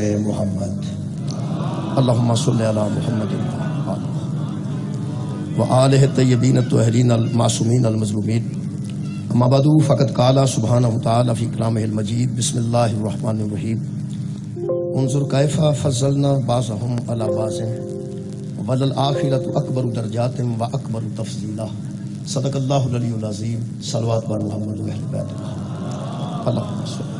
باسم محمد اللہم صلی علی محمد وآلہ الطیبین الطاہرین المعصومین المظلومین اما بعد فقد قال سبحانہ وتعالی فی کلامہ المجید بسم اللہ الرحمن الرحیم انظر کیف فضلنا بعضهم علی بعض وللآخرۃ اکبر درجات و اکبر تفضیلا صدق اللہ العلی العظیم صلوات بر محمد و اہل بیت اللہم صلی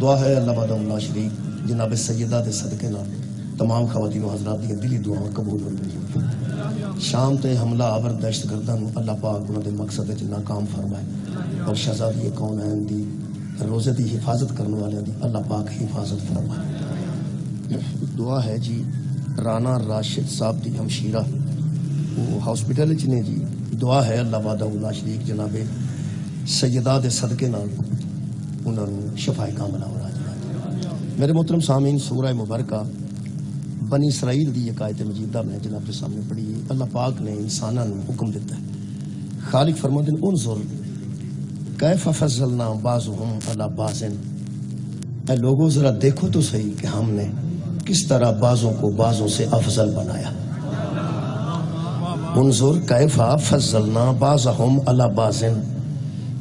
دعا ہے اللہ وحدہ لا شریک جناب سیدہ دے صدقے نال تمام خواتین و حضرات دی دلی دعاواں قبول ہو گئی شام تے حملہ آور دہشت گرداں نو اللہ پاک انہاں دے مقصد وچ ناکام فرمائے اور شہزادی کونین دی روزے دی حفاظت کرنے والے دی اللہ پاک حفاظت فرمائے دعا ہے جی رانا راشد صاحب دی ہمشیرہ وہ ہاسپٹل وچ نے جی دعا ہے اللہ وحدہ لا شریک جناب سیدہ دے صدقے نال انہاں نو شفا کاملہ ہو رہا میرے محترم سامعین سورہ مبارکہ بنی اسرائیل دی ایک آیت مجیدہ میں جناب کے سامنے پڑھی ہے اللہ پاک نے انساناں نو حکم دیتا ہے خالق فرماتے ہیں انظر کیف فضلنا بعضهم علی بعض اے لوگوں ذرا دیکھو تو صحیح کہ ہم نے کس طرح بعضوں کو بعضوں سے افضل بنایا انظر کیف فضلنا بعضهم علی بعض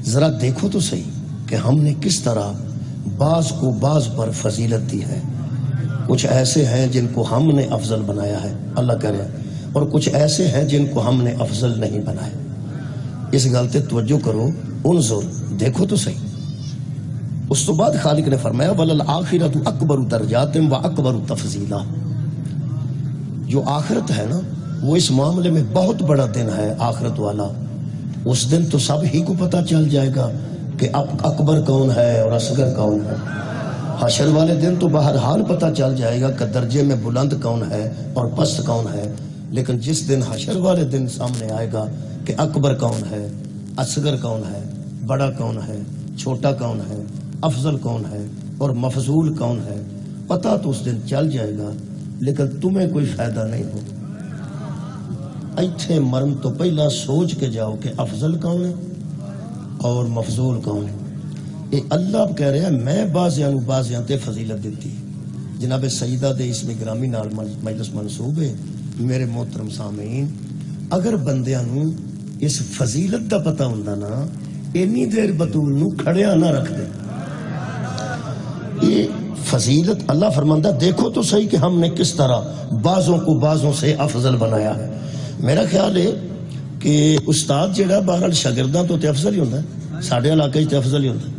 ذرا دیکھو تو صحیح کہ ہم نے کس طرح بعض کو بعض پر فضیلت دی ہے کچھ ایسے ہیں جن کو ہم نے افضل بنایا ہے اللہ کرے اور کچھ ایسے ہیں جن کو ہم نے افضل نہیں بنایا اس غلطے توجہ کرو انظر دیکھو تو صحیح اس تو بعد خالق نے فرمایا وَلَلْآخِرَةُ أَكْبَرُ دَرَجَاتٍ وَأَكْبَرُ تَفْضِيلًا جو آخرت ہے نا وہ اس معاملے میں بہت بڑا دن ہے آخرت والا اس دن تو سب ہی کو پتہ چل جائے گا کہ اکبر کون ہے اور اصغر کون ہے حشر والے دن تو بہرحال پتہ چل جائے گا کہ درجے میں بلند کون ہے اور پست کون ہے لیکن جس دن حشر والے دن سامنے آئے گا کہ اکبر کون ہے اصغر کون ہے بڑا کون ہے چھوٹا کون ہے افضل کون ہے اور مفضول کون ہے پتہ تو اس دن چل جائے گا لیکن تمہیں کوئی فائدہ نہیں ہو ایتھے مرن تو پہلا سوچ کے جاؤ کہ افضل کون ہے اور مفضول کون ہے یہ اللہ کہہ رہے ہیں میں بعضیاں تے فضیلت دیتی جناب سیدہ دے اسم گرامی نال مجلس منصوب ہے میرے محترم سامعین اگر بندیاں نو اس فضیلت دا پتہ ہوندا نا اینی دیر بطول نو کھڑیاں نہ رکھ دے یہ فضیلت اللہ فرماندہ دیکھو تو صحیح کہ ہم نے کس طرح بعضوں کو بعضوں سے افضل بنایا ہے میرا خیال ہے کہ استاد جڑا بہرحال شاگرداں تو تے افضل ہی ہوندا ہے ساڈے علاقے تے افضل ہی ہوندا ہے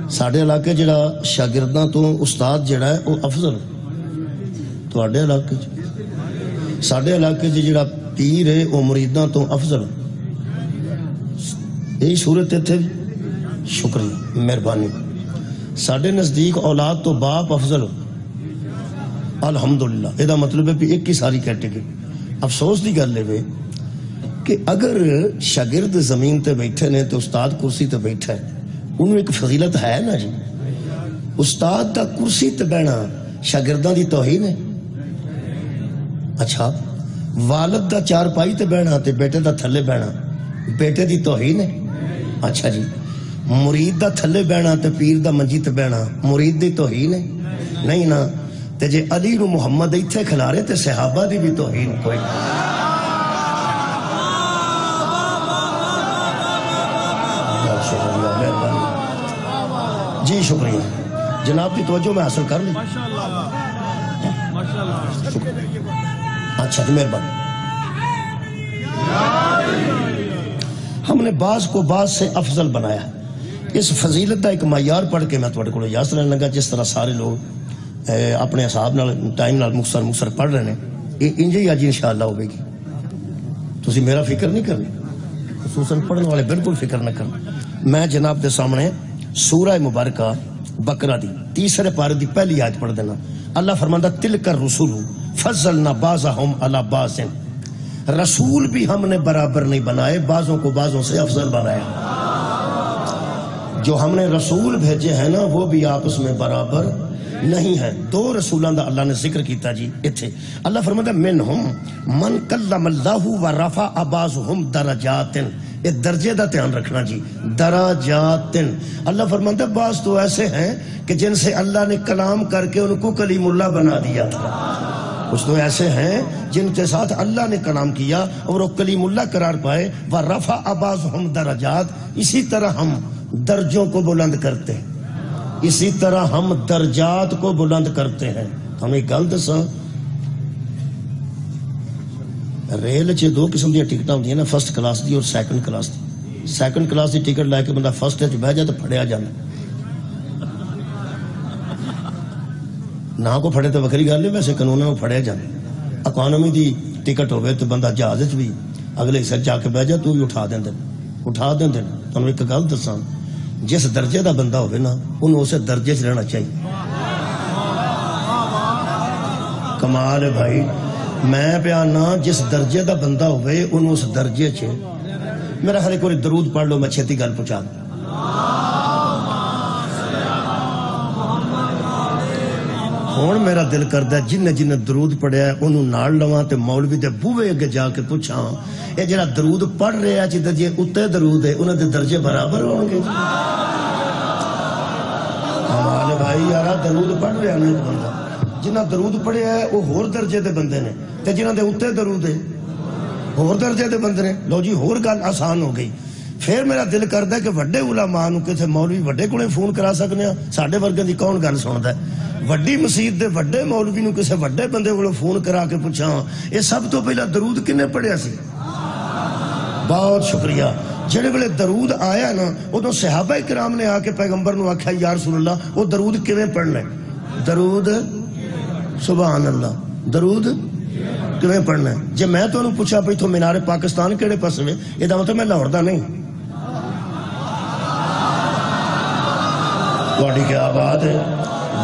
ساڈے علاقے جڑا شاگرداں تو استاد جڑا ہے وہ افضل تواڈے علاقے ساڈے علاقے جڑا پیر ہے وہ مریداں تو افضل یہی صورت تے شکریہ مہربانی ساڈے نزدیک اولاد تو باپ افضل الحمدللہ یہ مطلب ہے کہ ایک ہی ساری کیٹیگری افسوس دی گل ہے کہ اگر شاگرد زمین تے بیٹھے نے تو استاد کرسی تے بیٹھا ہے انہوں ایک فضیلت ہے نا جی استاد دا کرسی تے بیٹھنا شاگرداں دی توہین ہے اچھا والد دا چارپائی تے بیٹھنا تے بیٹے دا تھلے بیٹھنا بیٹے دی توہین ہے اچھا جی مرید دا تھلے بیٹھنا تے پیر دا منجی تے بیٹھنا مرید دی توہین ہے نہیں نا تے جے علی نو محمد ایتھے کھلارے تے صحابہ دی بھی توہین کوئی جی شکریہ جناب کی توجہ میں حاصل کر لیں اچھا جی مہربانی ہم نے بعض کو بعض سے افضل بنایا اس فضیلت کا ایک معیار پڑھ کے میں تھوڑے کو اجازت لینے لگا جس طرح سارے لوگ اپنے اصحاب ٹائم نال مختصر پڑھ رہے ہیں انجے ہی اج انشاءاللہ ہوئے گی تسی میرا فکر نہیں کرنی خصوصاً پڑھنے والے بالکل فکر نہ کرنا میں جناب دے سامنے سورہ مبارکہ بقرہ دی تیسرے پارے دی پہلی آیت پڑھ دینا اللہ فرماندہ تلک الرسول فضلنا بعضهم علی بعض رسول بھی ہم نے برابر نہیں بنائے بعضوں کو بعضوں سے افضل بنایا جو ہم نے رسول بھیجے ہیں نا وہ بھی آپس میں برابر نہیں ہے دو رسولان دا اللہ نے ذکر کیتا جی اتھے اللہ فرماتا منہم من کلم اللہ و رفع بعضهم درجات یہ درجے دا دھیان رکھنا جی. درجات. اللہ فرماتا ہے بعض تو ایسے ہیں کہ جن سے اللہ نے کلام کر کے ان کو کلیم اللہ بنا دیا تھا. کچھ تو ایسے ہیں جن کے ساتھ اللہ نے کلام کیا اور وہ کلیم اللہ قرار پائے. وَرَفَعَ بَعْضُهُمْ درجات. اسی طرح ہم درجوں کو بلند کرتے ہیں, اسی طرح ہم درجات کو بلند کرتے ہیں. ہمیں گل دساں, ریل چ دو قسم دی ٹکٹاں ہوندیاں نا, فرسٹ کلاس دی اور سیکنڈ کلاس دی. سیکنڈ کلاس دی ٹکٹ لے کے بندہ فرسٹ وچ بیٹھ جائے تو پھڑیا جاندا, نہ کو پھڑے تو وکری گل ہے, ویسے قانون نوں پھڑیا جاندا. اکانومی دی ٹکٹ ہوے تو بندہ جہاز وچ بھی اگلے حصے جا کے بیٹھ جائے تو بھی اٹھا دیندے. تانوں ایک گل دساں, جس درجے دا بندہ ہوے نا انہوں اسے درجے چ رہنا چاہیے. کمال ہے بھائی, میں پیانا جس درجے دا بندہ ہوئے انہوں اس درجے چھے. میرا خیال کوئی درود پڑھ لو, میں چھتی گل پہنچا دوں. ہون میرا دل کردا ہے جن جن درود پڑھیا ہے انہوں نال لواں تے مولوی دے بوئے اگے جا کے پوچھاں اے جڑا درود پڑھ رہا ہے جے جے اتے درود ہے انہاں دے درجے برابر ہون گے. ہمارے بھائی یارا درود پڑھ رہا ہے بندہ, جنہ درود پڑھیا ہے وہ ہور درجے دے بندے نے, تے جنہ دے اتے درود ہے ہور درجے دے بندے نے. لو جی ہور گل آسان ہو گئی. پھر میرا دل کردا ہے کہ وڈے علماء نوں کسے مولوی وڈے کولے فون کرا سکنے ہاں, ساڈے ورگے دی کون گل سندا ہے. وڈی مسجد دے وڈے مولوی نوں کسے وڈے بندے کولے فون کرا کے پوچھاں اے سب تو پہلا درود کنے پڑھیا سی. بہت شکریہ. جڑے ویلے درود آیا نا ادوں صحابہ کرام نے آ کے پیغمبر نوں آکھیا یا رسول اللہ وہ درود کیویں پڑھنا ہے. درود سبحان اللہ, درود کیویں پڑھنا ہے. جے میں تانوں پوچھا پئی تو مینار پاکستان کیڑے پاسے وے, اے دا مطلب میں لاہور دا نہیں. تہاڈی کیا بات ہے,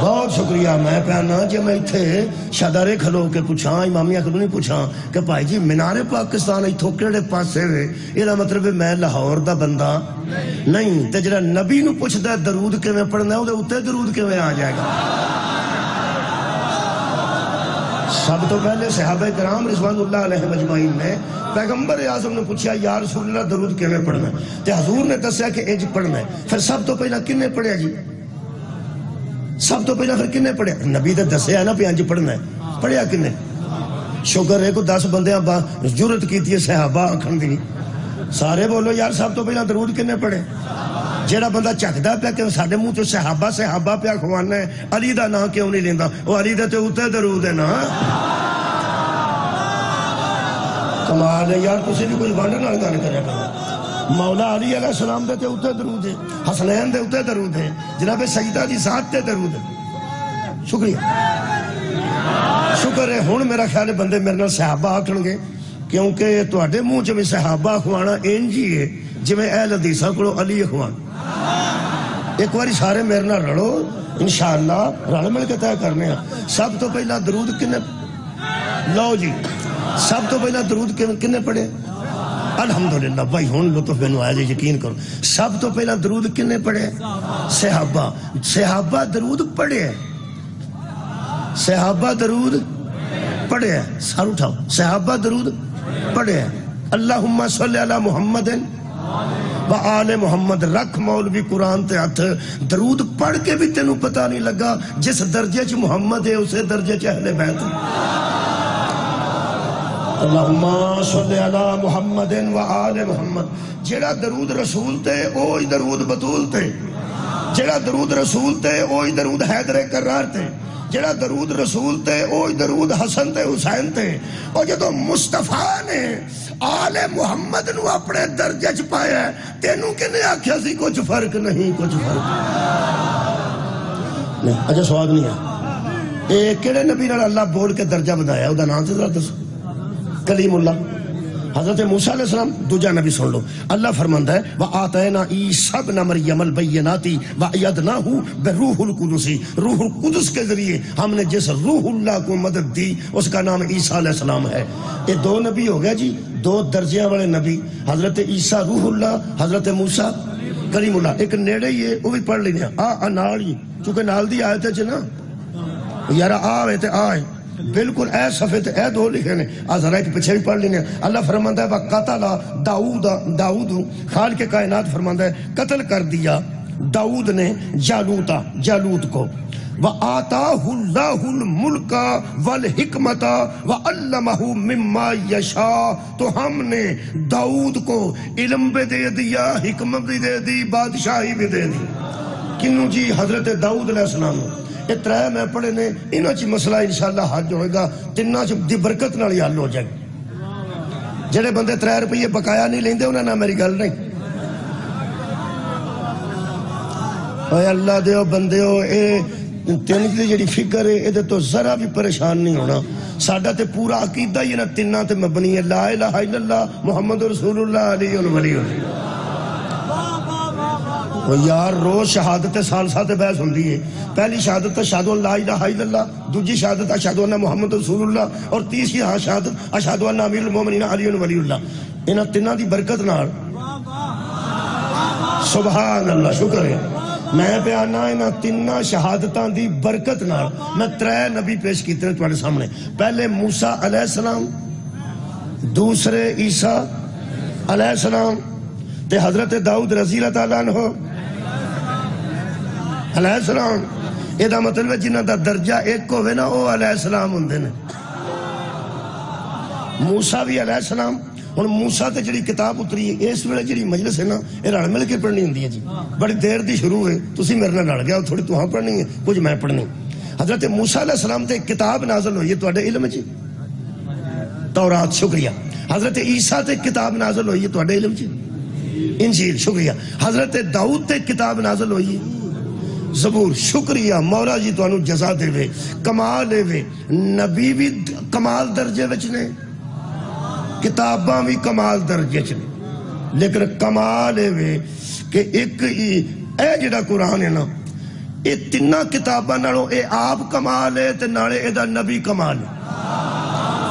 بہت شکریہ. میں پیانا جے میں ایتھے شادارے کھلو کے پوچھاں, امامیہ کھلو نہیں پوچھاں کہ بھائی جی مینار پاکستان ایتھوں کیڑے پاسے وے, اے دا مطلب میں لاہور دا بندہ نہیں. تے جڑا نبی نوں پوچھدا ہے درود کیویں پڑھنا ہے اودے اوتے درود کیویں آ جائے گا. سب تو پہلے صحابہ کرام رضوان اللہ علیہ مجمعین نے پیغمبر اعظم نے پوچھا یا رسول اللہ درود کیویں پڑھنا ہے, تے حضور نے دسیا کہ انج پڑھنا ہے. پھر سب تو پہلا کنے پڑھیا جی, سب تو پہلا پھر کنے پڑھیا, نبی تے دسیا ہے نا پہ انج پڑھنا ہے, پڑھیا کنے. شکر ہے کو 10 بندیاں جرت کیتی ہے صحابہ آکھن دی. سارے بولو یار سب تو پہلا درود کنے پڑھے. جیڑا بندہ چکدا پیا کہ ساڈے منہ تو صحابہ پیا کھوانا ہے, علی دا نام کیوں نہیں لیندا, وہ علی دے تے اوتے درود ہے نا. کمال ہے یار, تسی بھی کوئی ونڈ نال گل کریا کرو. مولا علی علیہ السلام دے تے اوتے درود ہے, حسنین دے اوتے درود ہے, جناب سیدہ دی ذات تے درود ہے. شکریہ. شکر ہے ہن میرا خیال ہے بندے میرے نال صحابہ آکھن گے, کیونکہ تواڈے منہ چ بھی صحابہ کھوانا انج ہی ہے جویں اہل حدیثاں کولوں علی کھوانا. ایک باری سارے میرے نال رلو انشاءاللہ, رل مل کے طے کرنے ہیں. سب تو پہلا درود کنے, لو جی سب تو پہلا درود کنے پڑھے. الحمدللہ بھائی ہون لطف بینو آیا جی, یقین کرو. سب تو پہلا درود کنے پڑھے, صحابہ. صحابہ درود پڑھے, صحابہ درود پڑھے. سر اٹھاؤ, صحابہ درود پڑھے. اللہم صلی علی محمد و آل محمد. رکھ مولوی قرآن تے ہاتھ, درود پڑھ کے بھی تینوں پتہ نہیں لگا جس درجے چ محمد ہے اسے درجے چ اہل بیت. اللہم صلی علی محمد و آل محمد. جڑا درود رسول تے اوہی درود بطول تے, جڑا درود رسول تے اوہی درود حیدر کرار تے, جڑا درود رسول تے اوہی درود حسن تے حسین تے. اور جدو مصطفیٰ نے آل محمد نو اپنے درجے چ پایا ہے, تینوں کنے آکھیا سی کچھ فرق نہیں, کچھ فرق نہیں. اچھا سواد نہیں ہے, اے کیڑے نبی نال اللہ بول کے درجہ بدایا, او دا نام تے ذرا دسو. کلیم اللہ حضرت موسیٰ علیہ السلام. دوجا نبی سن لو, اللہ فرماندا ہے وَآتَيْنَا عِیسَىٰ ابْنَ مَرْیَمَ الْبَیِّنَاتِ وَأَیَّدْنَاهُ بِالرُّوحِ الْقُدُسِ. روح القدس کے ذریعے ہم نے جس روح اللہ کو مدد دی اس کا نام عیسیٰ علیہ السلام ہے. یہ دو نبی ہو گیا جی, دو درجیاں والے نبی. حضرت عیسیٰ روح اللہ, حضرت موسیٰ کلیم اللہ. ایک نیڑے ہی ہے, وہ بھی پڑھ لینے نال ہی, چونکہ نال دی آیت ہے نا یارا آوے تے آئے. بالکل اے صفحے تے اے دو لکھے نے ذرا ایک پیچھے بھی پڑھ لینے اللہ فرماندا ہے وقتل داؤد خالق کائنات فرماندا ہے قتل کر دیا داؤد نے جالوت کو وآتاہ اللہ الملک والحکمت وعلمہ مما یشاء تو ہم نے داؤد کو علم بھی دے دیا حکمت بھی دے دی بادشاہی بھی دے دی کنوں جی حضرت داؤد علیہ السلام یہ ترے میں پڑھے نے انہاں چی مسئلہ انشاءاللہ حل ہوئے گا تنہاں چی دی برکت نال حل ہو جائے گا جڑے بندے 3 روپیے بقایا نہیں لیندے انہاں نہ میری گل نہیں اے اللہ دیو بندیو اے تین کی جڑی فکر ہے یہ تو ذرا بھی پریشان نہیں ہونا ساڈا تے پورا عقیدہ ہی نا تیناں تے مبنی ہے لا الہ الا اللہ محمد رسول اللہ علی ولی یار روز شہادت سال ساتھ بحث ہوندی ہے پہلی شہادت اشہد ان لا الہ الا اللہ دوسری شہادت اشہد ان محمد رسول اللہ اور تیسری شہادت اشہد ان امیر المومنین علی ولی اللہ انہاں تیناں دی برکت نال سبحان اللہ شکر ہے میں پہ آنا انہاں تیناں شہادتاں دی برکت نال میں 3 نبی پیش کیتے ہیں تمہارے سامنے پہلے موسیٰ علیہ السلام دوسرے عیسیٰ علیہ السلام تے حضرت داؤد رضی اللہ تعالیٰ عنہ علیہ السلام یہ دا مطلب ہے جنہاں دا درجہ ایک کو ہوئے نا او علیہ السلام ہوندے نے موسیٰ بھی علیہ السلام ہن موسیٰ تے جڑی کتاب اتری ہے اس ویلے جڑی مجلس ہے نا یہ رل مل کے پڑھنی ہوندی ہے جی بڑی دیر دی شروع ہے تسی میرے نال رل گیا تھوڑی تہاں پڑھنی ہے کچھ میں پڑھنی حضرت موسیٰ علیہ السلام تے کتاب نازل ہوئی ہے تواڈے علم چ تورات شکریہ حضرت عیسیٰ تے کتاب نازل ہوئی ہے تواڈے علم چ انجیل شکریہ حضرت داؤد تے کتاب نازل ہوئی ہے زبور شکریہ مولا جی تانوں جزا دے وے کمال دے وے نبی بھی کمال درجے وچ نے کتاباں بھی کمال درجے چ نے لیکن کمال ہے کہ ایک اے جڑا قرآن ہے نا یہ تیناں کتاباں نالوں اے آپ کمال ہے تے نالے اے دا نبی کمال ہے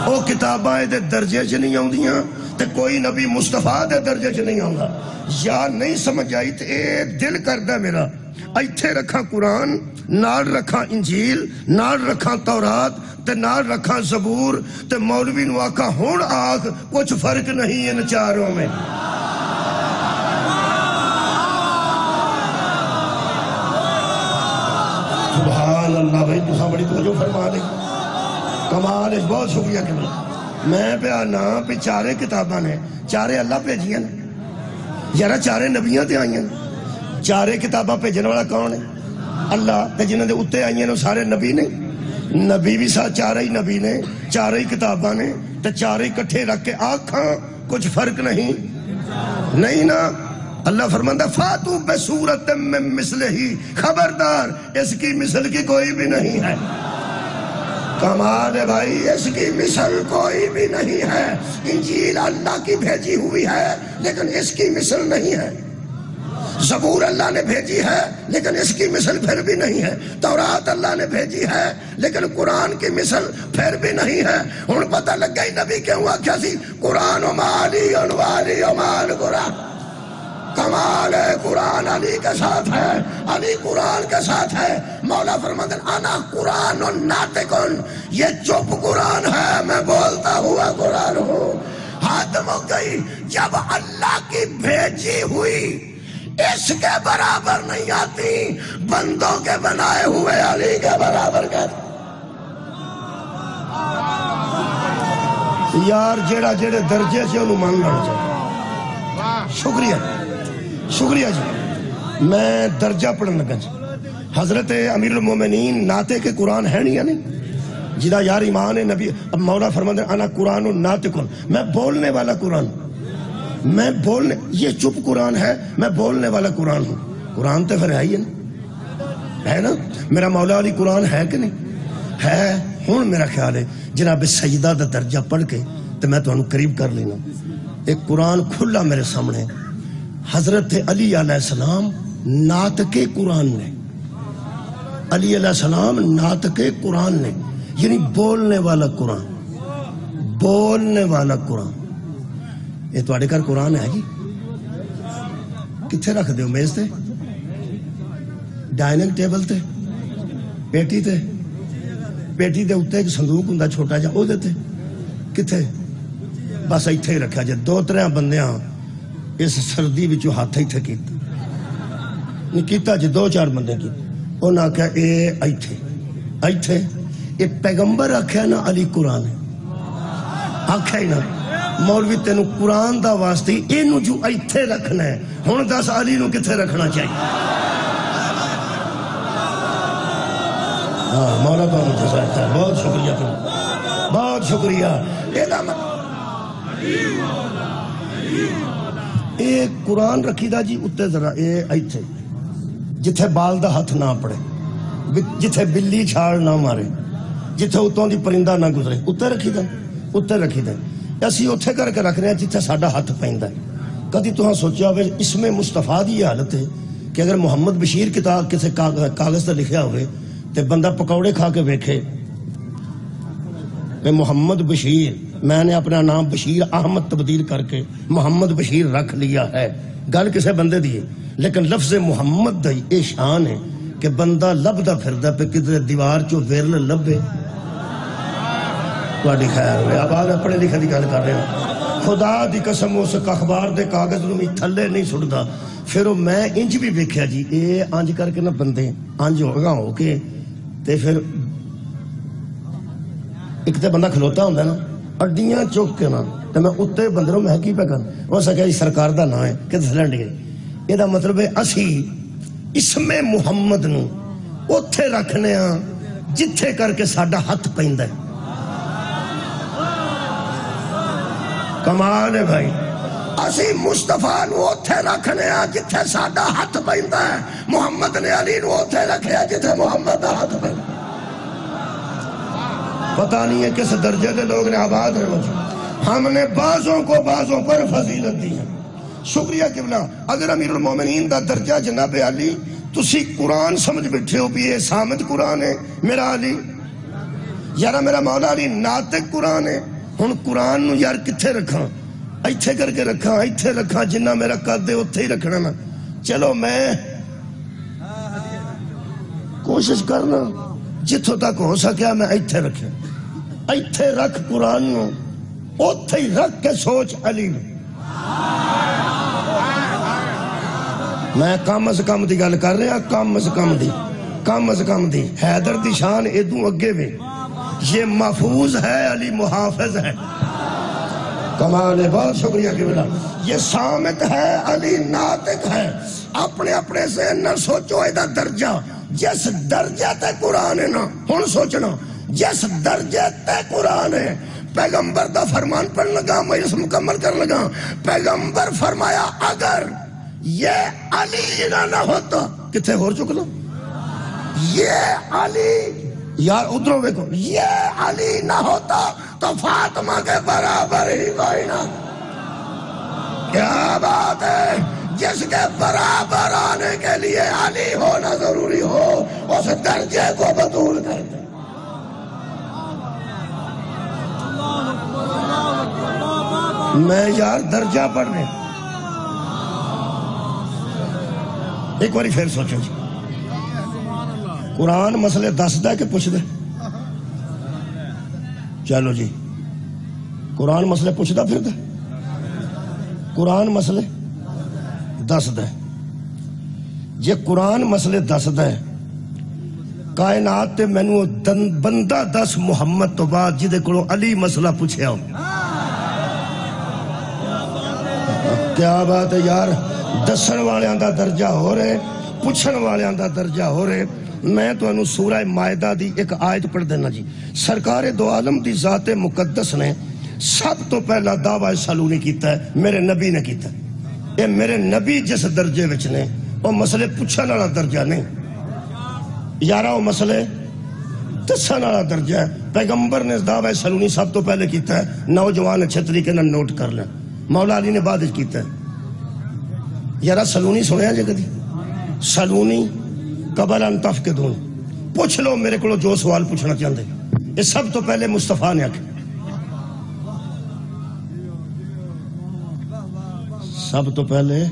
او کتاباں اے دے درجے چ نہیں آوندیاں تے کوئی نبی مصطفیٰ دے درجے چ نہیں آوندا یا نہیں سمجھ آئی تے اے دل کردا میرا ایتھے رکھا قرآن نال رکھا انجیل نال رکھا تورات تے نال رکھا زبور تے مولوی نو آکھا ہون آکھ کچھ فرق نہیں ان چاروں میں سبحان اللہ بھائی تساں بڑی توجہ فرما دے کمال ہے بہت شکریہ قبلہ میں پہ آنا پہ 4 کتاباں نے 4 اللہ بھیجیاں یارا 4 نبیاں تے آئیاں 4 کتاباں بھیجن والا کون ہے اللہ تے جنہاں دے اُتے آئیاں نے سارے نبی نے نبی بھی 4 ہی نبی نے 4 ہی کتاباں نے تے 4 ہی کٹھے رکھ کے آکھاں کچھ فرق نہیں نا اللہ فرماندہ فاتو بصورت میں مثلہ ہی خبردار اس کی مثل کی کوئی بھی نہیں ہے کمال ہے بھائی اس کی مثل کوئی بھی نہیں ہے انجیل اللہ کی بھیجی ہوئی ہے لیکن اس کی مثل نہیں ہے زبور اللہ نے بھیجی ہے لیکن اس کی مثل پھر بھی نہیں ہے تورات اللہ نے بھیجی ہے لیکن قرآن کی مثل پھر بھی نہیں ہے ہن پتہ لگ گئی نبی کیوں آکھیا سی قرآن و مالی انوالی و مال قرآن کمال ہے قرآن علی کے ساتھ ہے علی قرآن کے ساتھ ہے مولا فرماتے ہیں انا قرآن و ناطقن یہ چپ قرآن ہے میں بولتا ہوا قرآن ہوں حد ہو گئی جب اللہ کی بھیجی ہوئی اس کے برابر نہیں آتی بندوں کے بنائے ہوئے علی کے برابر کہتے یار جیڑا جیڑے درجے سے انہوں مان لڑ جائے شکریہ جی میں درجہ پڑھن لگا جی حضرت امیر المومنین ناطے کے قرآن ہے نہیں یا نہیں جدہ یار ایمان ہے نبی اب مولا فرماتے ہیں انا قرآن ناطقن میں بولنے والا قرآن میں بولنے یہ چپ قرآن ہے میں بولنے والا قرآن ہوں قرآن تو پھر ہے ہی ہے نا میرا مولا علی قرآن ہے کہ نہیں ہے ہون میرا خیال ہے جناب سجدہ دا درجہ پڑھ کے تو میں تو انہوں قریب کر لینا ایک قرآن کھلا میرے سامنے حضرت علی علیہ السلام ناطق قرآن نے علی علیہ السلام ناطق قرآن نے یعنی بولنے والا قرآن یہ تواڈے گھر قرآن ہے جی کتھے رکھ دیو میز تے ڈائننگ ٹیبل تے پیٹی تے پیٹی دے اتنے ایک صندوق ہوں چھوٹا جا وہ دیتے کتنے بس ایتھے ہی رکھا جائے 2-3 بندیاں اس سردی وچوں ہاتھ ایتھے کیتا نہیں کیتا جی 2-4 بندے کی انہاں آکھیا اے ایتھے یہ پیغمبر آکھیا نا علی قرآن ہے آکھیا ہی نا مولوی تینوں قرآن دا واسطے اینو جو ایتھے رکھنا ہے ہن دس علی نو کتھے رکھنا چاہیے مولا تو جزاک ہے بہت شکریہ تم بہت شکریہ اے قرآن رکھی دا جی اتنے ذرا اے ایتھے جتھے بال دا ہاتھ نہ پڑے جتھے بلی چھاڑ نہ مارے جتھے اتوں دی پرندہ نہ گزرے اتنے رکھی دیں اسی اتھے کر کے رکھ رہے ہیں جتھے ساڈا ہاتھ پیندا ہے کدی تہاں سوچیا ہوئے اس میں مصطفیٰ دی حالت ہے کہ اگر محمد بشیر کتاب کسی کاغذ تے لکھیا ہوئے تے بندہ پکوڑے کھا کے ویکھے کہ محمد بشیر میں نے اپنا نام بشیر احمد تبدیل کر کے محمد بشیر رکھ لیا ہے گل کسے بندے دی لیکن لفظ محمد دی اے شان ہے کہ بندہ لبدا پھردا پہ کدھر دیوار چو ویرل لبے تہاڈی خیر ہوئے اب آج پڑھے لکھے دی گل کر رہے ہیں خدا دی قسم اس اخبار دے کاغذ نو میں تھلے نہیں سٹدا پھر میں انج بھی ویکھیا جی اے انج کر کے نہ بندے انج ہو کے تے پھر ایک تے بندہ کھلوتا ہوندا نا اڈیاں چک کے نا تے میں اتے بندے میں کی پہ کر ہو سکیا جی سرکار دا نام ہے کہ سلنڈ گئے یہ دا مطلب ہے اسی اسم محمد نو اوتھے رکھنے ہاں جتھے کر کے ساڈا ہاتھ پیندا ہے کمال ہے بھائی اسی مصطفیٰ نو اوتھے رکھنے ہاں جتھے ساڈا ہاتھ پیندا ہے محمد نے علی نو اوتھے رکھیا جتھے محمد دا ہاتھ پیندا پتہ نہیں ہے کس درجے دے لوگ نے آباد ہے ہم نے بعضوں کو بعضوں پر فضیلت دی ہے شکریہ قبلہ اگر امیر المومنین دا درجہ جناب علی تسی قرآن سمجھ بیٹھے ہو بھی یہ سامد قرآن ہے میرا علی یارا میرا مولا علی ناطق قرآن ہے ہن قرآن نو یار کتھے رکھاں ایتھے کر کے رکھاں جنہ میرا قد دے اتھے ہی رکھنا نا چلو میں کوشش کرنا جتھوں تک ہو سکیا میں ایتھے رکھے ایتھے رکھ قرآن نو اتھے ہی رکھ کے سوچ علی نو میں کم از کم دی گل کر رہا کم از کم دی حیدر دی شان ادوں اگے وے یہ محفوظ ہے علی محافظ ہے کمال ہے بہت شکریہ قبلہ یہ سامت ہے علی ناطق ہے اپنے اپنے ذہن نہ سوچو ایدہ درجہ جس درجہ تے قرآن ہے نا ہن سوچنا جس درجہ تے قرآن ہے پیغمبر دا فرمان پڑھ لگا میں اس مکمل کر لگا پیغمبر فرمایا اگر یہ علی نہ ہوتا کتھے ہو چک لو یہ علی یار ادھروں دیکھو یہ علی نہ ہوتا تو فاطمہ کے برابر ہی کوئی نہ کیا بات ہے جس کے برابر آنے کے لیے علی ہونا ضروری ہو اس درجے کو بطول کرتے میں یار درجہ پڑھنے ایک باری پھر سوچو جی قرآن مسئلے دس دے کہ پوچھ دے چلو جی قرآن مسئلے پوچھ دا پھر دے قرآن مسئلے دس دے جے قرآن مسئلے دس دے کائنات تے میں نو بندہ دس محمد تو بعد جی دے کلو علی مسئلہ پوچھے ہو کیا بات ہے یار دسن والے دا درجہ ہو رہے پوچھن والے دا درجہ ہو رہے میں تو انہوں سورہ مائدہ دی ایک آیت پڑھ دینا جی سرکار دو عالم دی ذات مقدس نے سب تو پہلا دعویٰ سلونی کیتا ہے میرے نبی نے کیتا ہے اے میرے نبی جس درجے وچ نے وہ مسئلے پوچھن والا درجہ نہیں یارہ وہ مسئلے دسن والا درجہ ہے پیغمبر نے دعویٰ سلونی سب تو پہلے کیتا ہے نوجوان اچھے طریقے نہ نوٹ کر لیں مولا علی نے بعد کیتا ہے یارہ سلونی سنیا جے کدی سلونی قبل ان تفقدون پوچھ لو میرے کو جو سوال پوچھنا چاہتے یہ سب تو پہلے مصطفیٰ نے آکھا سب تو پہلے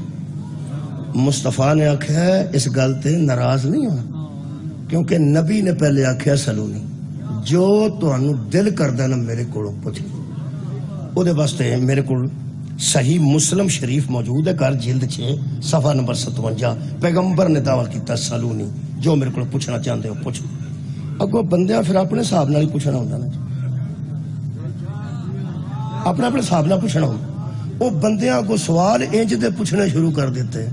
مصطفیٰ نے آکھا ہے اس گل تے ناراض نہیں ہوا کیونکہ نبی نے پہلے آکھا سلونی جو تانوں دل کردا نا میرے کولوں پوچھ او دے واسطے میرے کول صحیح مسلم شریف موجود ہے گھر جلد 6 صفحہ نمبر 57 پیغمبر نے دعویٰ کیتا سالونی جو میرے کو پوچھنا چاہتے ہو پوچھو اگو بندیاں پھر اپنے حساب نال ہی پوچھنا ہوتا نا اپنے حساب نال پوچھنا ہو وہ بندیاں کو سوال انج دے پوچھنے شروع کر دیتے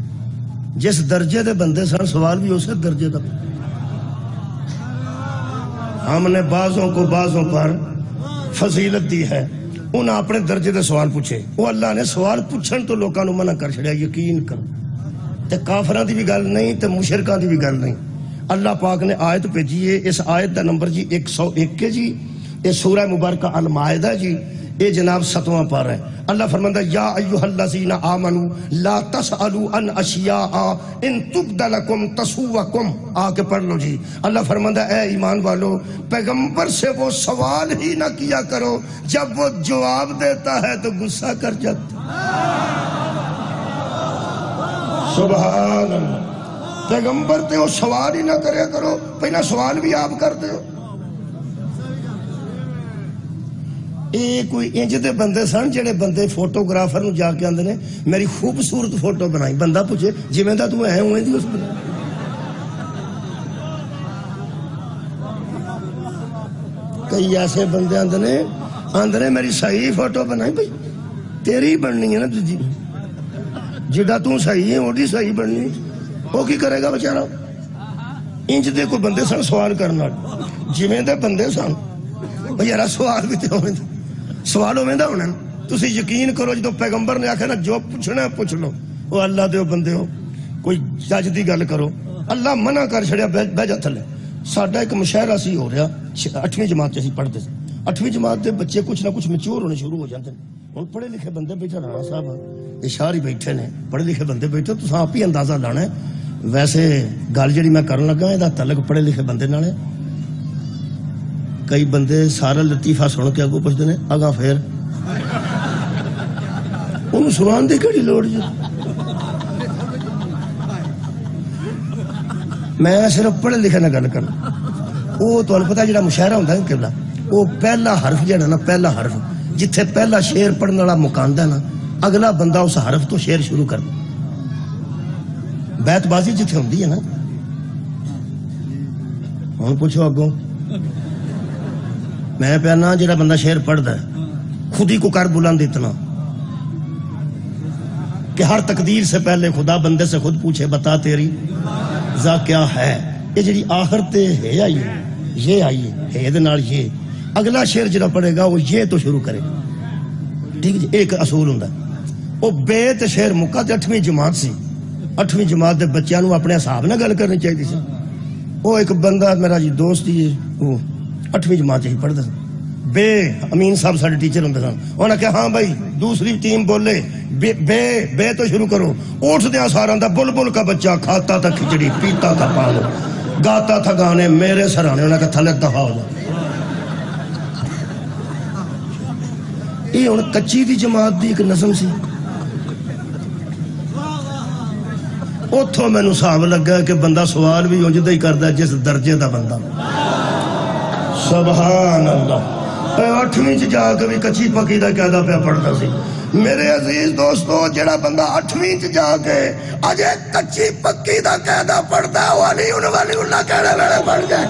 جس درجے دے بندے سن سوال بھی اسی درجے کا ہم نے بعضوں کو بعضوں پر فضیلت دی ہے انہاں اپنے درجے دے سوال پوچھے وہ اللہ نے سوال پوچھن تو لوگاں نوں منع کر چھڑیا یقین کر تے کافراں دی بھی گل نہیں تے مشرکاں دی بھی گل نہیں اللہ پاک نے آیت بھیجی ہے اس آیت دا نمبر جی 101 ہے جی یہ سورہ مبارکہ المائدہ جی یہ جناب 7واں پارہ ہے اللہ فرماندا یا ایھا الذین آمنوا لا تسألوا عن اشیاء ان تبد لکم تسؤکم آ کے پڑھ لو جی اللہ فرماندا اے ایمان والو پیغمبر سے وہ سوال ہی نہ کیا کرو جب وہ جواب دیتا ہے تو غصہ کر جاتا سبحان اللہ پیغمبر تے وہ سوال ہی نہ کرے کرو پہلا سوال بھی آپ کرتے ہو اے کوئی انج دے بندے سن جڑے بندے فوٹوگرافر نو جا کے آندے نے میری خوبصورت فوٹو بنائی بندہ پوچھے جویں دا تو ہے اوویں دی اس بنا کئی ایسے بندے آندے نے میری صحیح فوٹو بنائی بھائی تیری بننی ہے نا تجھی جڑا تو صحیح ہے اوڈی صحیح بننی وہ کی کرے گا بیچارہ انج دے کوئی بندے سن سوال کرنا جویں دے بندے سن بھئی یارا سوال بھی تے ہوئے سوال ہوئے دا ہونا تسی یقین کرو جدو پیغمبر نے آکھا نا جو پوچھنا ہے پوچھ لو وہ اللہ دے بندے ہو کوئی جج دی گل کرو اللہ منع کر چھڑیا بہ جا تھلے ساڈا ایک مشاعرہ سی ہو رہا 8ویں جماعت سے پڑھتے سے 8ویں جماعت دے بچے کچھ نہ کچھ میچور ہونے شروع ہو جاتے ہیں ہن پڑھے لکھے بندے بیٹھے رانا صاحب اشار ہی بیٹھے نے پڑھے لکھے بندے بیٹھے تو آپ ہی اندازہ لانا ہے ویسے گل جڑی میں کرن لگا یہ تعلق پڑھے لکھے بندے نال ہے کئی بندے سارا لطیفہ سن کے اگوں پوچھتے ہیں اگاں پھر انہوں سنان دی کیڑی لوڑ جی میں صرف پڑھے لکھے نہ گل کرنا وہ تمہیں پتہ جڑا مشاعرہ ہوندا ہے قبلہ وہ پہلا حرف جڑا نا پہلا حرف جتھے پہلا شعر پڑھنے والا مکاندا ہے نا اگلا بندہ اس حرف تو شعر شروع کر بیت بازی جتھے ہوندی ہے نا ہن پوچھو اگوں میں پہنا جڑا بندہ شعر پڑھدا ہے خود ہی کو کر بلند اتنا کہ ہر تقدیر سے پہلے خدا بندے سے خود پوچھے بتا تیری ذا کیا ہے یہ جڑی آخر تے ہے آئی ہے یہ آئی ہے دے نال یہ اگلا شعر جڑا پڑھے گا وہ یہ تو شروع کرے ٹھیک جی ایک اصول ہوندا وہ بیت شعر مکا تے 8ویں جماعت سی 8ویں جماعت دے بچیاں نو اپنے حساب نہ گل کرنی چاہیے سی وہ ایک بندہ میرا جی دوست ہی وہ 8ویں جماعت ہی پڑھتا تھا بے امین صاحب سارے ٹیچر ہوندے سن انہاں نے کہا ہاں بھائی دوسری ٹیم بولے بے تو شروع کرو اٹھ دیا سارا دا بلبل کا بچہ کھاتا تھا کھچڑی پیتا تھا پانی گاتا تھا گانے میرے سرانے انہوں نے کہا تھلے دفاع ہو جائے یہ ہن کچی دی جماعت دی ایک نظم سی اتھوں مینوں صاحب لگا کہ بندہ سوال بھی انجدا ہی کردا جس درجے دا بندہ سبحان اللہ 8ویں چ جا کے بھی کچی پکی دا قاعدہ پہ پڑھتا سی میرے عزیز دوستو جڑا بندہ 8ویں چ جا کے اجے کچی پکی دا قاعدہ پڑھتا ہے والی اللہ کہنے والے پڑھ جائے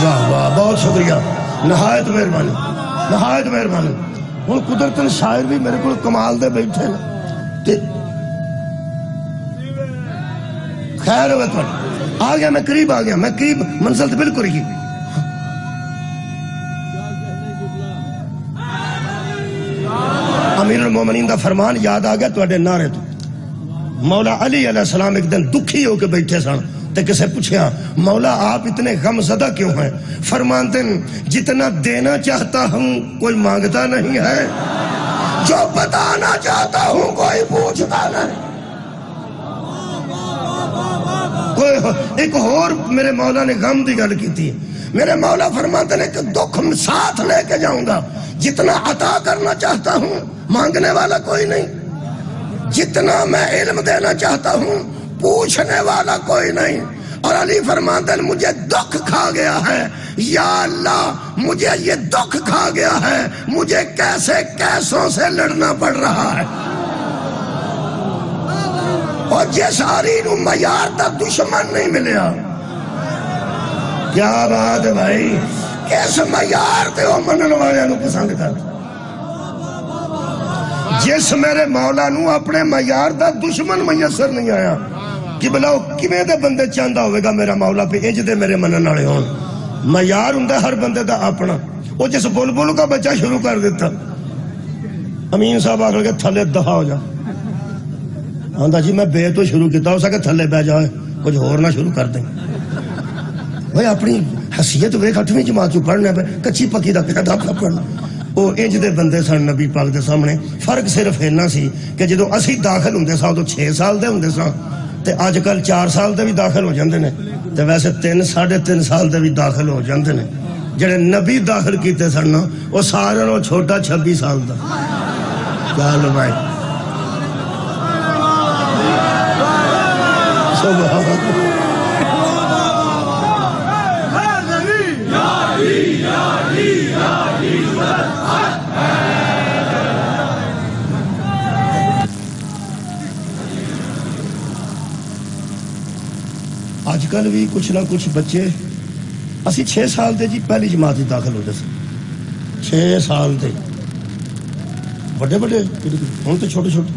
واہ واہ بہت شکریہ نہایت مہربانی نہایت مہربانی ہن قدرت شاعر بھی میرے کو کمال دے بیٹھے نا خیر ہوئے تو آ گیا میں قریب منزل تو بالکل ہی امیر المومنین دا فرمان یاد آ گیا تواڈے نعرے تو مولا علی علیہ السلام ایک دن دکھی ہو کے بیٹھے سن تے کسے پوچھیا مولا آپ اتنے غم زدہ کیوں ہیں فرماتے ہیں جتنا دینا چاہتا ہوں کوئی مانگتا نہیں ہے جو بتانا چاہتا ہوں کوئی پوچھتا نہیں ایک اور میرے مولا نے غم دی گل کی تھی میرے مولا فرماتے ہیں کہ دکھ ساتھ لے کے جاؤں گا جتنا عطا کرنا چاہتا ہوں مانگنے والا کوئی نہیں جتنا میں علم دینا چاہتا ہوں پوچھنے والا کوئی نہیں اور علی فرماتے ہیں مجھے دکھ کھا گیا ہے، یا اللہ مجھے یہ دکھ کھا گیا ہے، مجھے کیسے کیسوں سے لڑنا پڑ رہا ہے۔ اور جس آری نو معیار دا دشمن نہیں ملیا، کیا بات ہے بھائی، کس معیار تے وہ منن والے نو پسند کر، جس میرے مولا نو اپنے معیار دا دشمن میسر نہیں آیا کہ بلاؤ کیویں دے بندے چاہندا ہوئے گا میرا مولا پہ انج دے میرے منن والے ہون۔ معیار ہوندا ہر بندے دا اپنا۔ وہ جس بلبل کا بچہ شروع کر دیتا، امین صاحب آ کے تھلے دفع ہو جا، آندا جی میں بے تو شروع کیتا، ہو سکے تھلے بہ جائے کچھ اور نہ شروع کر دیں۔ بھائی اپنی حیثیت ویکھ، 8ویں جماعت چوں پڑھنا پہ کچی پکی دا کہدا پڑھنا۔ وہ انج دے بندے سن نبی پاک دے سامنے۔ فرق صرف اینا سی کہ جدو اسی داخل ہوندے سا تو 6 سال دے ہوندے سا، تے اج کل 4 سال دے بھی داخل ہو جاندے نے، تے ویسے 3 ساڑھے 3 سال دے بھی داخل ہو جاندے نے۔ جڑے نبی داخل کیتے سن وہ سارے نوں چھوٹا 26 سال دا۔ چل بھائی سبحان اللہ۔ آج کل بھی کچھ نہ کچھ بچے، اسی 6 سال دے جی پہلی جماعت ہی داخل ہوتے سن، 6 سال دے، بڑے بڑے ہوں تو چھوٹے چھوٹے۔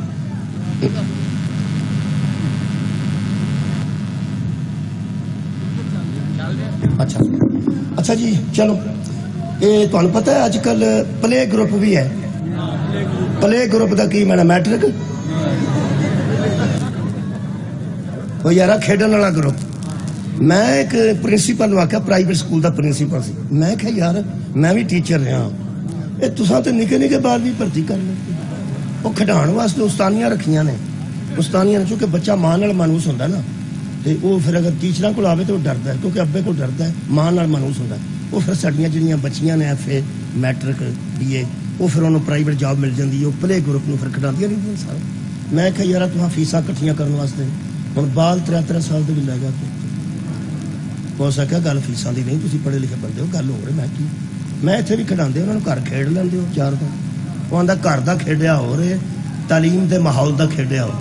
اچھا جی چلو، یہ تمہیں پتہ ہے آج کل پلے گروپ بھی ہے۔ پلے گروپ دا کی میں میٹرک وہ یارا کھیڈن والا گروپ۔ میں ایک پرنسپل نو آخیا، پرائیویٹ سکول دا پرنسپل سی، میں کہا یار میں بھی ٹیچر رہا، یہ تساں تے نکے نکے بال بھی بھرتی کر لو۔ وہ کھڈان واسطے استانیاں رکھیاں نے، استانیاں نے، چونکہ بچہ ماں نال مانوس ہوندا نا، تے وہ پھر اگر ٹیچراں کول آوے تو وہ ڈردا ہے، کیونکہ ابے کول ڈردا ہے، ماں نال مانوس ہوندا ہے۔ وہ پھر ساڈیاں جڑیاں بچیاں نے FA میٹرک BA، وہ پھر انہوں پرائیویٹ جاب مل جاندی، وہ پلے گروپ نو پھر کھڈاندیاں نہیں سارا۔ میں کہا یار تساں فیساں کٹھیاں کرن واسطے ہن بال 3 سال دے بھی لے گا۔ ہو سکیا گل فیساں دی نہیں، تسی پڑھے لکھے بندے ہو، گل ہو رہی میں کی میں اتنے بھی کھڈاندے انہوں نے گھر کھیڈ لیندے ہو 4 دن۔ وہ آندا گھر دا کھیڈیا ہو رہے، تعلیم دے ماحول دا کھیڈیا ہو۔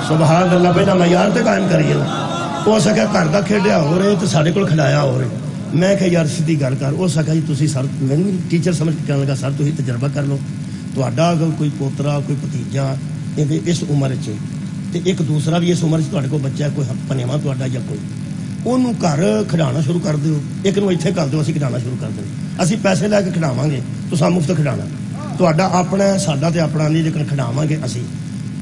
سبحان اللہ، پہلا معیار تے قائم کریے نا۔ ہو سکیا گھر دا کھیڈیا ہو رہے تے ساڈے کول کھڈایا ہو رہے۔ میں کہ یار سیدھی گل کر، ہو سکیا جی تسی سر، میں ٹیچر سمجھ کے کہنے لگا سر تسی تجربہ کر لو، تہاڈا اگر کوئی پوترا کوئی بھتیجا اس عمر چ تے ایک دوسرا بھی اس عمر چ کو بچہ کوئی پنیواں تہاڈا یا کوئی، انہوں گھر کھڈانا شروع کر دیو، ایک نو اتنے کر دیو، اسی کھڈانا شروع کر دیں، اسی پیسے لے کے کھڈاواں گے، تساں مفت کھڈانا، تہاڈا اپنا ہے ساڈا تے اپنا نہیں، لیکن کھڈاواں گے اسی۔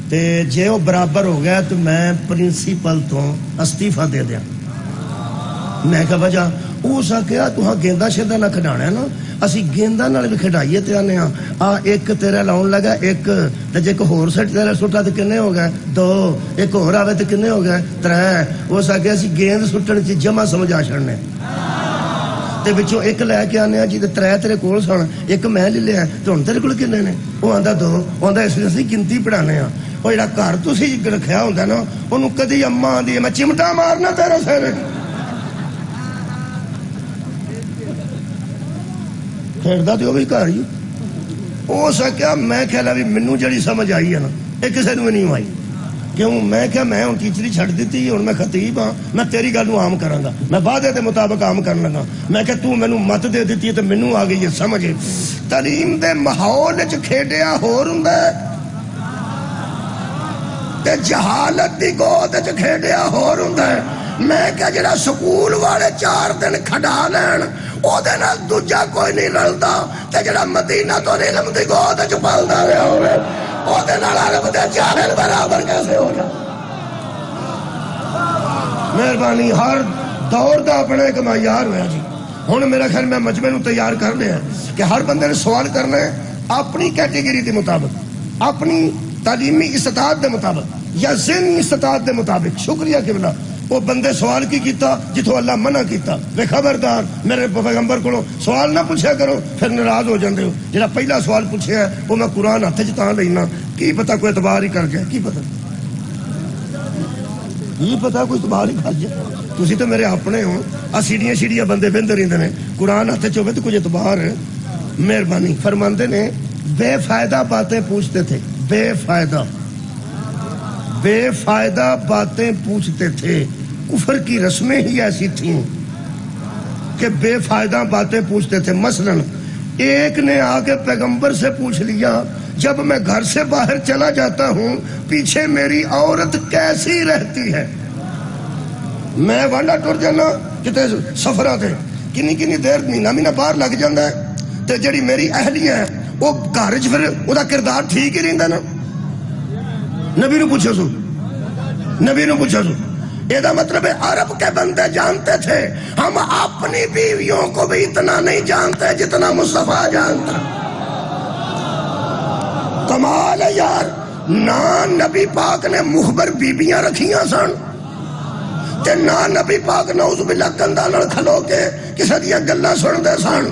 تے جے وہ برابر ہو گیا تو میں پرنسپل تو استعفی دے دیا۔ میں کہا وجہ ہو سکیا تہاں گیندا شیندا نہ کھڈانا ہے نا، اسی گیندا نال بھی کھڈائیے تے آنے آ ایک تیرے لاؤن لگا، ایک تے جے کوئی ہور سٹ تیرے سٹا تے کنے ہو گئے 2، ایک ہور آوے تے کنے ہو گئے 3۔ ہو سکیا اسی گیند سٹن چ جمع سمجھا چھڑنے تے وچوں ایک لے کے آنے جی 3 تیرے کول سن، ایک میں لے لیا تے ہن تیرے کول کنے نے؟ وہ آندا 2، آندا اس اسی گنتی پڑھانے ہاں۔ وہ جڑا گھر تسی رکھیا ہوندا نا، اونوں کدی اماں آندی میں چمٹا مارنا تیرے سر، کھیڈدا تے وہ بھی گھر ہی۔ ہو سکیا میں کہلا بھی مینوں جڑی سمجھ آئی ہے نا یہ کسے نوں نہیں آئی، کیوں؟ میں کہا میں ہوں ٹیچری چھڈ دیتی، ہوں میں خطیب ہاں، میں تیری گل نوں عام کراں گا، میں وعدے دے مطابق عام کرن لگا۔ میں کہ تو مینوں مت دے دیتی ہے تے مینوں آ گئی ہے سمجھ۔ تعلیم دے ماحول وچ کھیڈیا ہور ہوندا ہے تے جہالت دی گود وچ کھیڈیا ہور ہوندا ہے۔ میں کہ جڑا سکول والے 4 دن کھڈا لین او دے نال دوجا کوئی نہیں رلدا، تے جڑا مدینہ تو علم دی گود وچ پلدا رہیا ہوے او دے نال عرب دے جاہل برابر کیسے ہو جا۔ مہربانی، ہر دور دا اپنا ایک معیار ہویا جی۔ ہن میرا خیال میں مجمع نوں تیار کر لیا کہ ہر بندے نے سوال کرنا ہے اپنی کیٹیگری دے مطابق، اپنی تعلیمی استطاعت دے مطابق یا ذہنی استطاعت دے مطابق۔ شکریہ قبلہ، وہ بندے سوال کی کیتا جتوں اللہ منع کیتا، بے خبردار میرے پیغمبر کو سوال نہ پوچھا کرو پھر ناراض ہو جاندے ہو۔ جڑا پہلا سوال پوچھیا ہے وہ میں قرآن ہاتھ چ تاں لینا، کی پتہ کوئی اعتبار ہی کر گیا، کی پتہ کی پتا کوئی اعتبار ہی کھا جائے. تسی تو میرے اپنے ہو. سیڑھیاں شیڑیاں بندے بہندے رہندے نے, قرآن ہاتھ چ ہوے تو کچھ اعتبار ہے. مہربانی فرماندے نے بے فائدہ باتیں پوچھتے تھے, بے فائدہ باتیں پوچھتے تھے. کفر کی رسمیں ہی ایسی تھیں کہ بے فائدہ باتیں پوچھتے تھے. مثلا ایک نے آ کے پیغمبر سے پوچھ لیا, جب میں گھر سے باہر چلا جاتا ہوں پیچھے میری عورت کیسی رہتی ہے؟ میں وانڈا ٹر جانا کتے سفرہ تھے, کنی دیر مہینہ باہر لگ جاندہ ہے, تے جڑی میری اہلیہ ہے وہ گھر وچ پھر او دا کردار ٹھیک ہی رہندا نا. نبی نو پوچھو سو. یہ دا مطلب ہے عرب کے بندے جانتے تھے ہم اپنی بیویوں کو بھی اتنا نہیں جانتے جتنا مصطفیٰ جانتا. کمال ہے یار. نہ نبی پاک نے مخبر بیبیاں رکھیاں سن تے نہ نبی پاک نعوذ باللہ کندھا نال کھلو کے کسی دیا گلاں سن دے سن.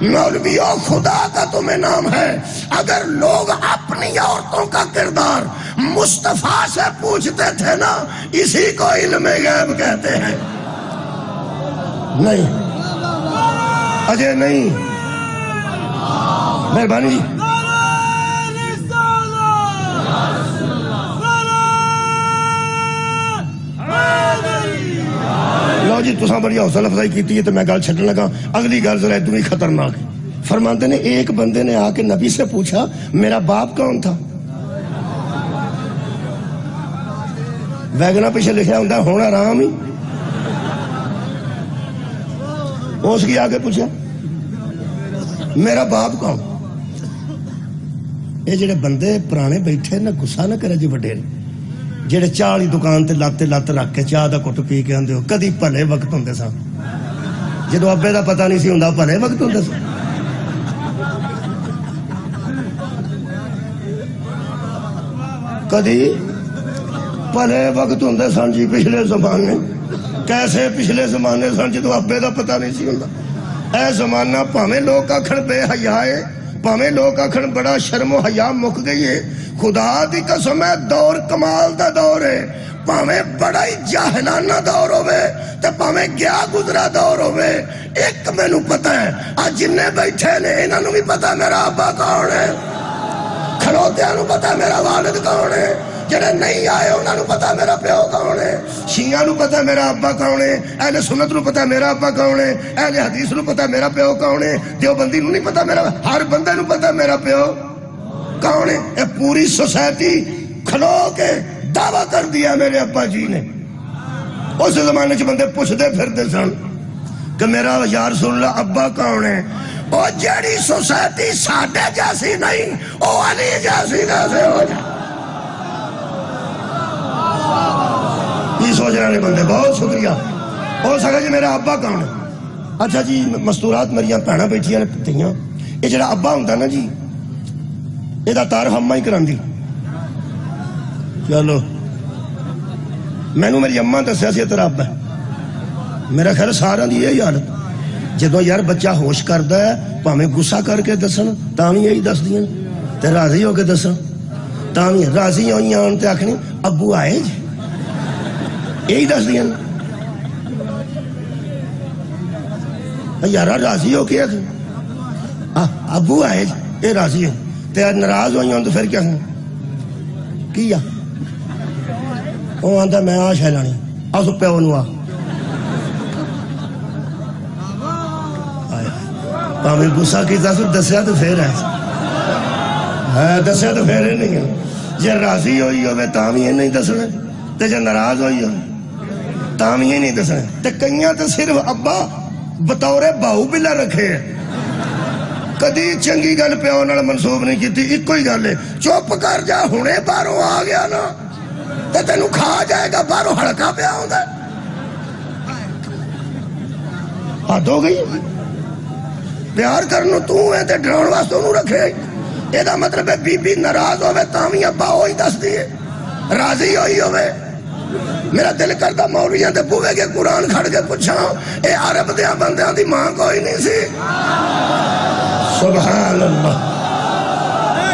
مولویو خدا کا تمہیں نام ہے, اگر لوگ اپنی عورتوں کا کردار مصطفیٰ سے پوچھتے تھے نا, اسی کو علم غیب کہتے ہیں. نہیں اجے نہیں, مہربانی جی. لو جی تساں بڑی حوصلہ افزائی کیتی ہے تو میں گل چھڈن لگا. اگلی گل ذرا ادھر ہی خطرناک ہے. فرماتے نے ایک بندے نے آ کے نبی سے پوچھا میرا باپ کون تھا؟ ویگنا پیچھے لکھا ہوں ہونا آرام ہی. اس کی آگے پوچھا میرا باپ کون؟ یہ جڑے بندے پرانے بیٹھے نہ غصہ نہ کرے جی وڈیرے, جڑے چاہ والی دکان تے لت رکھ کے چاہ دا کٹ پی کے آندے ہو, کدی بھلے وقت ہوندے سن جدو ابے دا پتہ نہیں سی ہوندا, بھلے وقت ہوندے سن. کدی بھلے وقت ہوندے سن جی پچھلے زمانے. کیسے پچھلے زمانے سن جدو ابے دا پتہ نہیں سی ہوندا. اے زمانہ پاویں لوگ آکھن بے حیا ہے, پاویں لوگ آکھن بڑا شرم و حیا مک گئی ہے, خدا دی قسم ہے دور کمال دا دور ہے. پاویں بڑا ہی جاہلانہ دور ہوئے تے پاویں گیا گزرا دور ہوئے. ایک مینوں پتہ ہے آج جننے بیٹھے نے انہاں نوں بھی پتہ میرا ابا کون ہے, کھلوتیاں نوں پتہ میرا والد کون ہے, جڑے نہیں آئے انہاں نوں پتہ میرا پیو کون ہے, شیعہ نوں پتہ میرا ابا کون ہے, اہل سنت نوں پتہ میرا ابا کون ہے, اہل حدیث نوں پتہ میرا پیو کون ہے, دیوبندی نوں نہیں پتہ میرا, ہر بندے نوں پتہ میرا پیو کون ہے. اے پوری سوسائٹی کھلو کے دعویٰ کر دیا میرے ابا جی نے. اس زمانے چ بندے پوچھتے پھرتے سن کہ میرا یا رسول اللہ ابا کون ہے. وہ جیڑی سوسائٹی ساڈے جیسی نہیں وہ علی جیسی کیسے ہو جائے. یہ سوچ رہے بندے. بہت شکریہ. ہو سکا جی میرا ابا کون ہے. اچھا جی مستورات میری بھੈਣਾਂ بیٹھیاں نے پتیاں, یہ جڑا ابا ہوتا نا جی یہ تعارف اما ہی کراندی. چلو مینوں میری اما دسیا سی تیرا ابا ہے. میرا خیال سارا دی یہی حالت. جدو یار بچہ ہوش کردا ہے پاویں غصہ کر کے دسن تاں وی یہی دس دیاں, تے راضی ہو کے دسن تاں وی راضی ہوئی آن تے آکھنی ابو آئے جی, یہی دس دیاں. یارا راضی ہو کے ابو آئے جی, یہ راضی ہو تے ناراض ہوئی ہوں تو پھر کیا کیا وہ آندا میں آ شے لانی آ سو پیو نو آ پاویں غصہ کیتا سو دسیا تو پھر ہے دسیا تو پھر نہیں ہے. جے راضی ہوئی ہوئے تاں وی نہیں دسنا, تے جے ناراض ہوئی ہوئے تاں وی نہیں دسنا. تے کئیاں تے صرف ابا بطور باہو بلا رکھے ہیں, کدی چنگی گل پیو نال منسوب نہیں کیتی. ایک ہی گل ہے چپ کر جا, ہنے باہروں آ گیا نا تے تینوں کھا جائے گا. باہروں ہڑکا پیا ہوندا حد ہو گئی. پیار کرنو تو ہے تے ڈراؤن واسطے انہوں رکھے. یہ دا مطلب ہے بی بی ناراض ہوئے تاوی ابا ہوئی دس دیئے, راضی ہوئی ہوئے. میرا دل کرتا مولیاں تے بوے کے قرآن کھڑ کے پوچھا اے عرب دیاں بندیاں دی ماں کوئی نہیں سی. سبحان اللہ.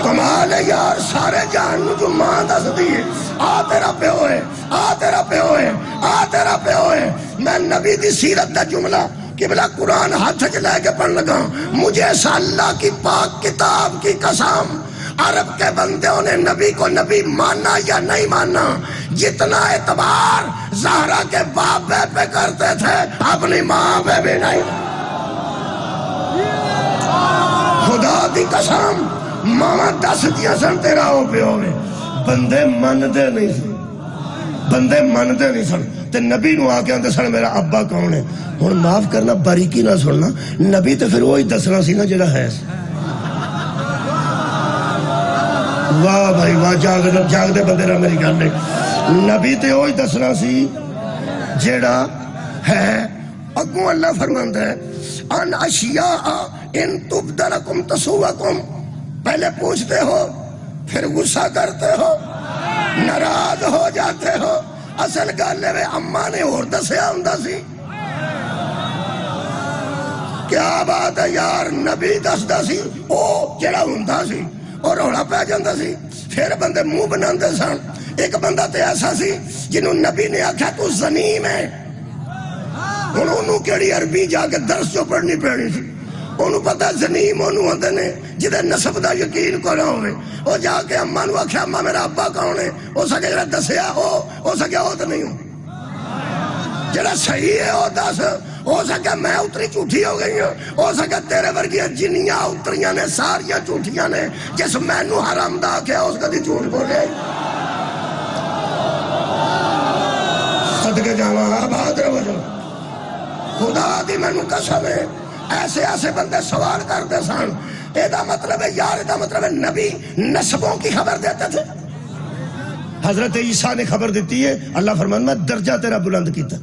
کمال ہے یار, سارے جان نو جو ماں دس دیئے آ تیرا پیو ہے, آ تیرا پیو ہے، آ تیرا پیو ہے۔ میں نبی دی سیرت دا جملہ قبلہ قرآن ہاتھ چ لے کے پڑھ لگا، مجھے ایسا اللہ کی پاک کتاب کی قسم، عرب کے بندوں نے نبی کو نبی مانا یا نہیں مانا، جتنا اعتبار زہرا کے باپ پہ کرتے تھے اپنی ماں پہ بھی نہیں۔ خدا دی قسم ماں دس دیا سن تیرا ہو پیو میں، بندے مندے نہیں سن، بندے مندے نہیں سن، تے نبی نو آ کے آندے سن میرا ابا کون ہے۔ ہن معاف کرنا، باریکی نہ سننا، نبی تے پھر وہی دسنا سی نا جڑا ہے۔ واہ بھائی واہ، جاگ دے بندے نہ میری گل نہیں، نبی تے وہی دسنا سی جڑا ہے۔ اگوں اللہ فرماندا ہے ان اشیاء ان تبدلکم تسوکم، پہلے پوچھتے ہو پھر غصہ کرتے ہو، ناراض ہو جاتے ہو۔ اصل گل ہے اماں نے اور دسیا ہوندا سی، کیا بات ہے یار، نبی دسدا سی او جڑا ہوندا سی اور رولا پہ جاندا سی، پھر بندے منہ بناندے سن۔ ایک بندہ تے ایسا سی جنہوں نبی نے آکھا تو زنیم ہے، انہوں کیڑی عربی جا کے درس جو پڑھنی پڑنی سی، انہوں پتہ زنیم انہوں آندے نے جدے نسب دا یقین کو نہ ہوئے، وہ جا کے اماں نو آکھیا اماں میرا ابا کون ہے، ہو سکے جڑا دسیا ہو سکے وہ تو نہیں ہوں، جڑا صحیح ہے وہ دس، ہو سکے میں اتری جھوٹی ہو گئی ہوں، ہو سکے تیرے ورگیاں جنیاں اتریاں نے ساریاں جھوٹیاں نے، جس مینوں حرام دا کیا اس کدی جھوٹ بولے۔ صدقے جاواں آباد رہو جو، خدا دی مینوں قسم ہے ایسے ایسے بندے سوال کرتے سن۔ ایدہ مطلب ہے یار، ایدہ مطلب ہے نبی نسبوں کی خبر دیتے تھے۔ حضرت عیسیٰ نے خبر دیتی ہے، اللہ فرمان میں درجہ تیرا بلند کیتا،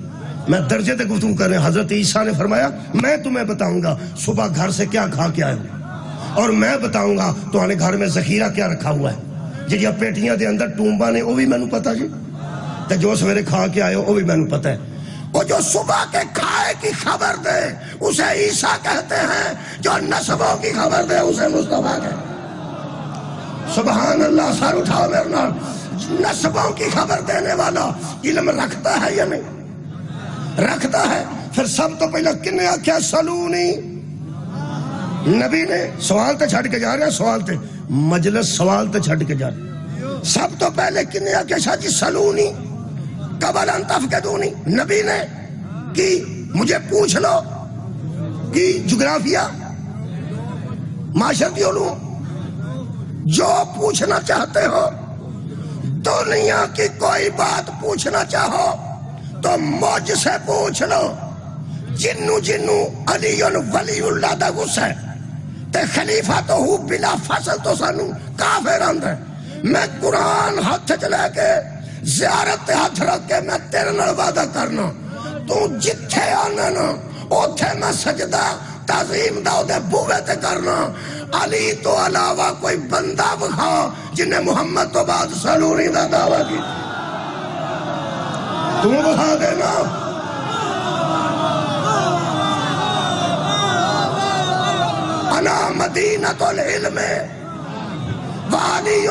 میں درجے تے گفتگو کر رہے ہیں۔ حضرت عیسیٰ نے فرمایا میں تمہیں بتاؤں گا صبح گھر سے کیا کھا کے آئے ہو، اور میں بتاؤں گا تمہارے گھر میں ذخیرہ کیا رکھا ہوا ہے، جڑیاں پیٹیاں دے اندر ٹومبا نے وہ بھی میں نو پتا جی، تے جو سویرے کھا کے آئے ہو وہ بھی میں نو پتا ہے۔ وہ جو صبح کے کھائے کی خبر دے اسے عیسیٰ کہتے ہیں، جو نسبوں کی خبر دے اسے مصطفیٰ کہتے ہیں۔ سبحان اللہ، سر اٹھاؤ میرے نال، نسبوں کی خبر دینے والا علم رکھتا ہے یا نہیں؟ رکھتا ہے۔ پھر سب تو پہلے کنے آکھیا سلونی، نبی نے سوال تے چھڑ کے جا رہے ہیں، سوال تے مجلس سوال تے چھڑ کے جا رہے ہیں۔ سب تو پہلے کنے آکھیا شاہ جی سلونی قبل ان تفقدونی، نبی نے کہ مجھے پوچھ لو کہ جغرافیہ معاشرتی علوم جو پوچھنا چاہتے ہو، دنیا کی کوئی بات پوچھنا چاہو تو مجھ سے پوچھ لو۔ جنو علی ولی اللہ دا غصہ ہے تے خلیفہ تو ہو بلا فصل تو سانو کافر آندھ ہے۔ میں قرآن ہاتھ چلے کے زیارت ہاتھ رکھ کے میں تیرے نال وعدہ کرنا، تو جتھے آنا نا اوتھے میں سجدہ تعظیم دا دے بوے تے کرنا۔ علی تو علاوہ کوئی بندہ بکھا جنہیں محمد تو بعد سلونی دا دعویٰ کی، تو بکھا دینا۔ انا مدینۃ العلم وعلی،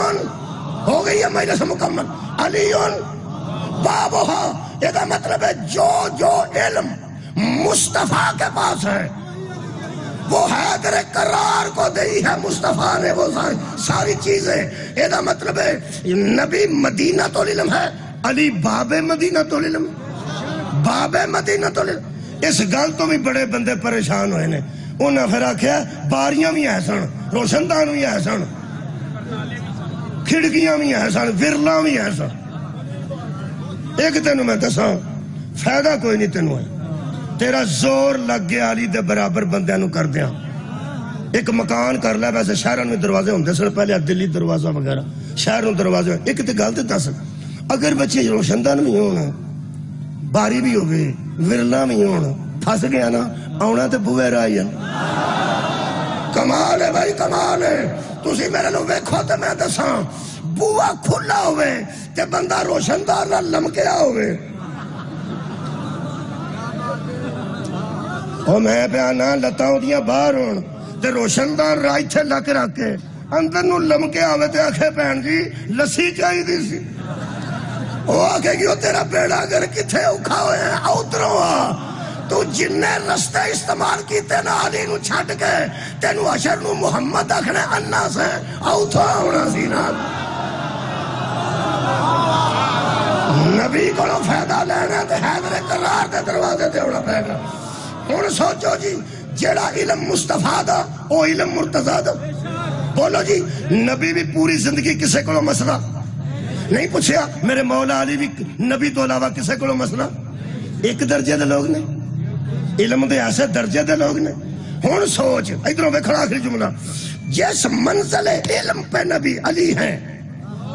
ہو گئی ہے مجلس مکمل، علی بابہا، یہ کا مطلب ہے جو علم مصطفیٰ کے پاس ہے وہ حیدر کرار کو دی ہے مصطفیٰ نے، وہ ساری چیزیں۔ یہ کا مطلب ہے نبی مدینۃ العلم ہے، علی باب مدینۃ العلم، باب مدینۃ العلم۔ اس گل تو بھی بڑے بندے پریشان ہوئے نے، انہاں پھر آکھیا باریاں بھی ہیں سن، روشن دان بھی ہیں سن، کھڑکیاں بھی ہیں سن، ورلاں بھی ہیں سن۔ ایک تینوں میں دساں فائدہ کوئی نہیں تینوں ہے، تیرا زور لگ گیا علی دے برابر بندیاں نو کر دیاں۔ ایک مکان کر لے، ویسے شہراں میں دروازے ہوندے سن پہلے، دلی دروازہ وغیرہ شہر نو دروازے، ایک تے گل تے دس، اگر بچے روشندان بھی ہون، باری بھی ہوگی، ورلاں بھی ہون، پھس گیا نا آنا تے بوئے رائی ہیں۔ کمال ہے بھائی، کمال ہے۔ تسی میرے لو ویکھو تے میں دساں، بوا کھلا ہوئے تے بندہ روشندار نہ لمکیا ہوئے، او میں پہ آنا لتاؤں دیا باہر ہون تے روشندار رائی تھے لک رکھ کے اندر نو لمکیا ہوئے تے آکھے پہن جی لسی چاہی دی سی، وہ آکھے گی وہ تیرا بیڑا اگر کتھے اکھا ہوئے ہیں اوتروں تو جننے رستے استعمال کیتے نا علی نو چھٹ کے تینو حشر نو محمد آکھنے انا سے اوتھا ہونا سی نا نبی کو فائدہ لینا تے حیدر کرار دے دروازے تے ہونا پڑے گا ہن سوچو جی جیڑا علم مصطفیٰ دا او علم مرتضیٰ دا بولو جی نبی بھی پوری زندگی کسے کو مسئلہ نہیں پوچھیا میرے مولا علی بھی نبی تو علاوہ کسے کو مسئلہ ایک درجے دے لوگ نے علم دے ایسے درجے دے لوگ نے ہن سوچ ادھروں پہ کھڑا آخری جملہ جس منزل علم پہ نبی علی ہیں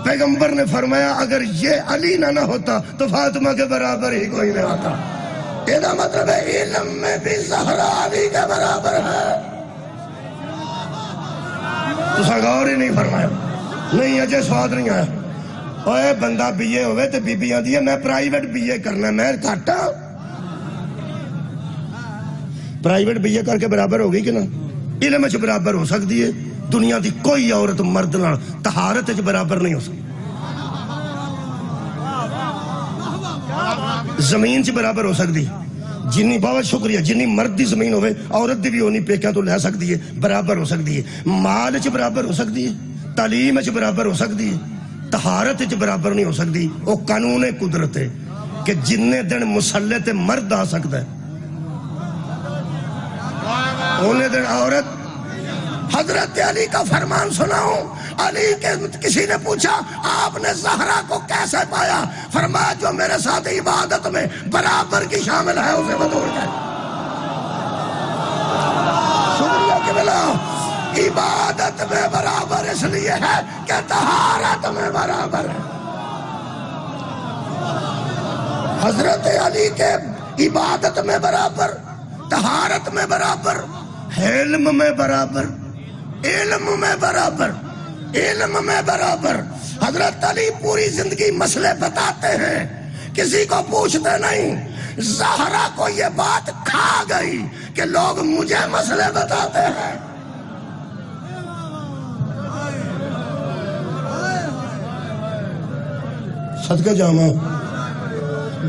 پیغمبر نے فرمایا اگر یہ علی نہ ہوتا تو فاطمہ کے برابر ہی کوئی نہ آتا یہ مطلب ہے علم میں بھی زہرا علی کے برابر ہے تو غور ہی نہیں فرمایا نہیں اجے سواد نہیں آیا اوے بندہ بی اے ہوئے تو بی بی آن دیئے میں پرائیویٹ بی اے کرنا میں کھاٹا پرائیویٹ بی اے کر کے برابر ہوگی کہ نا علم اچھ برابر ہو سکتی ہے دنیا دی کوئی عورت مرد نہ طہارت اچھ برابر نہیں ہو سکتی زمین چ برابر ہو سکتی جنی بہت شکریہ جنی مرد دی زمین ہوئے عورت دی بھی ہونی پیکیاں تو لے سکتی ہے برابر ہو سکتی ہے مال چ برابر ہو سکتی ہے تعلیم چ برابر ہو سکتی ہے طہارت چ برابر نہیں ہو سکتی وہ قانون قدرت ہے کہ جننے دن مسلح تے مرد آ سکتا ہے انہیں دن عورت حضرت علی کا فرمان سناؤں علی کے کسی نے پوچھا آپ نے زہرا کو کیسے پایا فرمایا جو میرے ساتھ عبادت میں برابر کی شامل ہے اسے بدور جائے شکریہ کہ بلا عبادت میں برابر اس لیے ہے کہ طہارت میں برابر ہے حضرت علی کے عبادت میں برابر طہارت میں برابر علم میں برابر علم میں برابر علم میں برابر حضرت علی پوری زندگی مسئلے بتاتے ہیں کسی کو پوچھتے نہیں زہرا کو یہ بات کھا گئی کہ لوگ مجھے مسئلے بتاتے ہیں صدقہ جامع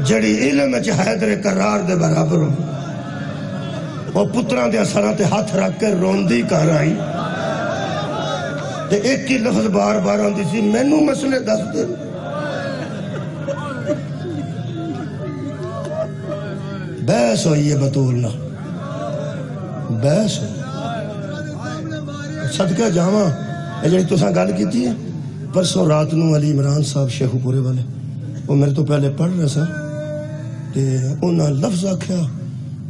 جڑی علم چ حیدر کرار دے برابر ہو وہ پتران دے سراں تے ہاتھ رکھ کے روندی کر آئی تے ایک ہی لفظ بار بار آندی سی مینوں مسئلے دس دے بحث ہوئی ہے بطول نہ بحث ہوئی صدقہ جامع یہ جڑی تساں گل کیتی ہے پرسوں رات نو علی عمران صاحب شیخو پورے والے وہ میرے تو پہلے پڑھ رہا سا تے انہاں لفظ آکھیا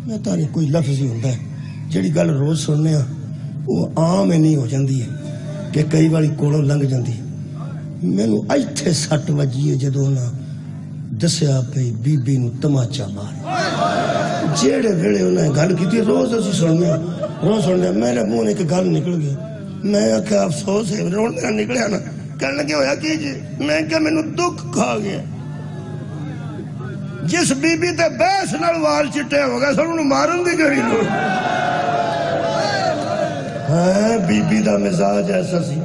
میں تاری کوئی لفظ ہی ہوندہ ہے جڑی گل روز سننے ہاں وہ عام نہیں ہو جاندی ہے کہ کئی باری کوڑوں لنگ جاندی میں نو ایتھے سٹ وجی ہے جدو نا دسیا پہ بی بی نو تماچا مار جیڑے ویڑے انہیں گل کی تھی روز اسی سننے میرے منہ نے ایک گل نکل گئی میں آکھا افسوس ہے روز میرا نکلیا نا کہنے لگے ہویا کیجئے میں کہ میں نو دکھ کھا گیا جس بی بی تے بیس نال وال چٹے ہو گئے سن انہوں مارن دی گئی لوگ ہاں بی بی دا مزاج ایسا سی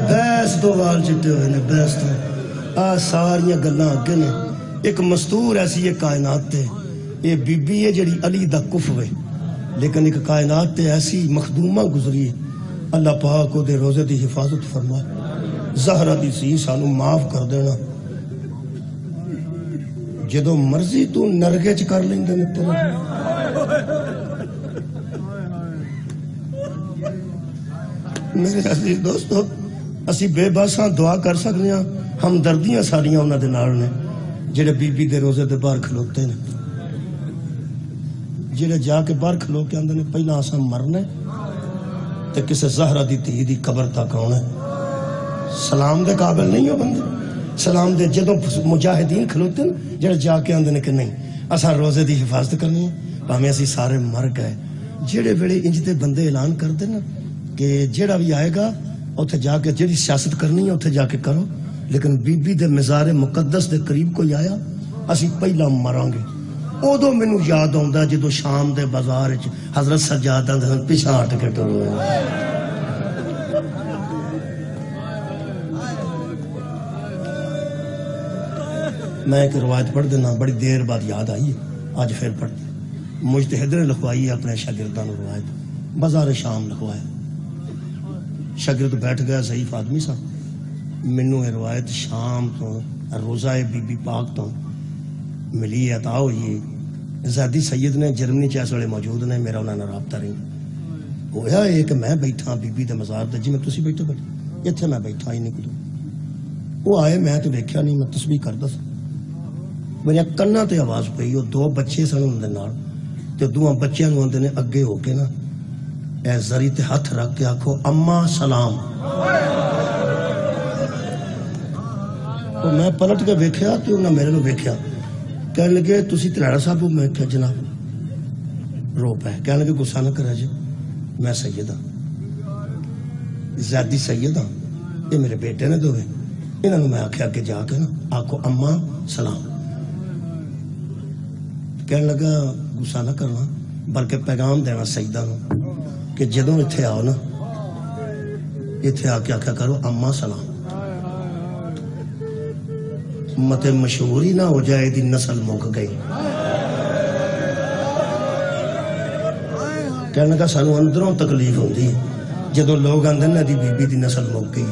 بیس تو وال چٹے ہوئے نے بیس تو ساریاں گلاں آگے نے ایک مستور ایسی یہ کائنات تے یہ بی بی ہے جڑی علی دا کف ہوئے لیکن ایک کائنات تے ایسی مخدومہ گزری ہے اللہ پاک کو دے روزے دی حفاظت فرمائے زہرہ دی سی سانو معاف کر دینا جدو مرضی تو نرگے چ کر لیں گے میرے عزیز دوستو اسی بے باساں دعا کر سکنے ہیں ہم دردیاں ساریاں انہاں دے نال نے جڑے بی بی دے روزے دے باہر کھلوتے ہیں جڑے جا کے باہر کھلو کے اندر نے پہلا آساں مرنے تے کسے زہرہ دی تھی دی قبر تک آنا سلام دے قابل نہیں ہو بندے سلام دے جدوں مجاہدین کھلوتے ہیں جڑے جا کے آندے نے کہ نہیں اساں روزے دی حفاظت کرنی ہے ہمیں اسی سارے مر گئے جڑے ویلے انج دے بندے اعلان کر دے نا کہ جڑا بھی آئے گا اوتھے جا کے جڑی سیاست کرنی ہے اوتھے جا کے کرو لیکن بی بی دے مزار مقدس دے قریب کوئی آیا اسی پہلا مران گے ادو مینوں یاد آوندا جدو شام دے بازار وچ حضرت سجاد آندے پیچھے ہٹ کے ٹرو میں ایک روایت پڑھ دینا، بڑی دیر بعد یاد آئی ہے، آج پھر پڑھ دی۔ مجتہد نے لکھوائی ہے اپنے شاگردان روایت، بازار شام لکھوایا، شاگرد بیٹھ گیا ضعیف آدمی سا، مینوں یہ روایت شام تو روزہ بی بی پاک تو ملی عطا ہوئی ہے۔ زیدی سید نے جرمنی چ اس ویلے موجود نے، میرا انہاں نال رابطہ رہی ہویا ہے کہ میں بیٹھا بی بی دے مزار تے، جی میں تسی بیٹھے اتنے میں بیٹھا ہی نہیں کدو، وہ آئے میں تو دیکھا نہیں، میں تسبیح کردا سا، میرے کنا تے آواز پئی، وہ دو بچے سن اندر نال تے دوواں بچیاں نوں اندر نے اگے ہو کے نا اے زری تے ہاتھ رکھ کے آکھو اماں سلام۔ میں پلٹ کے ویکھیا تے انہاں میرے نوں ویکھیا، کہنے لگے تسی تلاڑا صاحب؟ میں کہا جناب، رو پے، کہنے لگے غصہ نہ کرا جی، میں سید ہاں، زیادی سید ہاں، یہ میرے بیٹے نے دوے، انہوں نے میں آکھیا کہ جا کے نا آکھو اماں سلام۔ کہنے لگا غصہ نہ کرنا، بلکہ پیغام دینا سیدہ نو کہ جدوں اتھے آؤ نا، اتھے آ کے آکھیا کرو اماں سلام، مت مشہور ہی نہ ہو جائے دی نسل مک گئی۔ کہنے لگا سانو اندروں تکلیف ہوندی ہے جدوں لوگ آندے نا دی بی بی دی نسل مک گئی،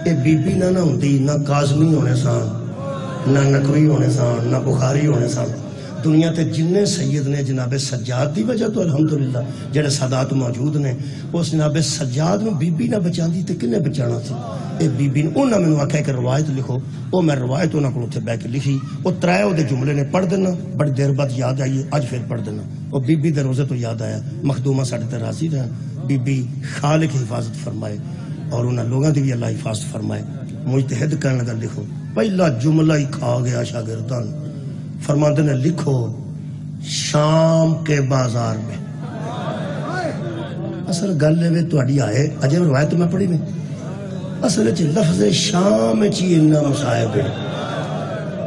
اے بی بی نہ ہوندی، نہ کاظمی ہونے سان، نہ نقوی ہونے سان، نہ بخاری ہونے سان، دنیا تے جننے سید نے جناب سجاد دی وجہ تو الحمدللہ جڑے سادات موجود نے، اس جناب سجاد نو بی بی نہ بچاندی تے کنے بچانا سی؟ اے بی بی نے انہاں مینوں آکھیا کہ روایت لکھو، او میں روایت انہاں کول اتھے بیٹھ کے لکھی، او ترائے او دے جملے نے پڑھ دینا، بڑی دیر بعد یاد آئی ہے، اج پھر پڑھ دینا۔ او بی بی دے روزے تو یاد آیا، مخدومہ ساڈے تے راضی رہن، بی بی خالق کی حفاظت فرمائے اور انہاں لوگاں دی بھی اللہ حفاظت فرمائے۔ مجتہد کہنے لگا لکھو، پہلا جملہ ہی کھا گیا شاگردان، فرماندے نے لکھو شام کے بازار میں۔ اصل گل ہے تہاڈی آئے اجے روایت میں پڑھی میں، اصل چ لفظ شام چی اتنا مصائب ہے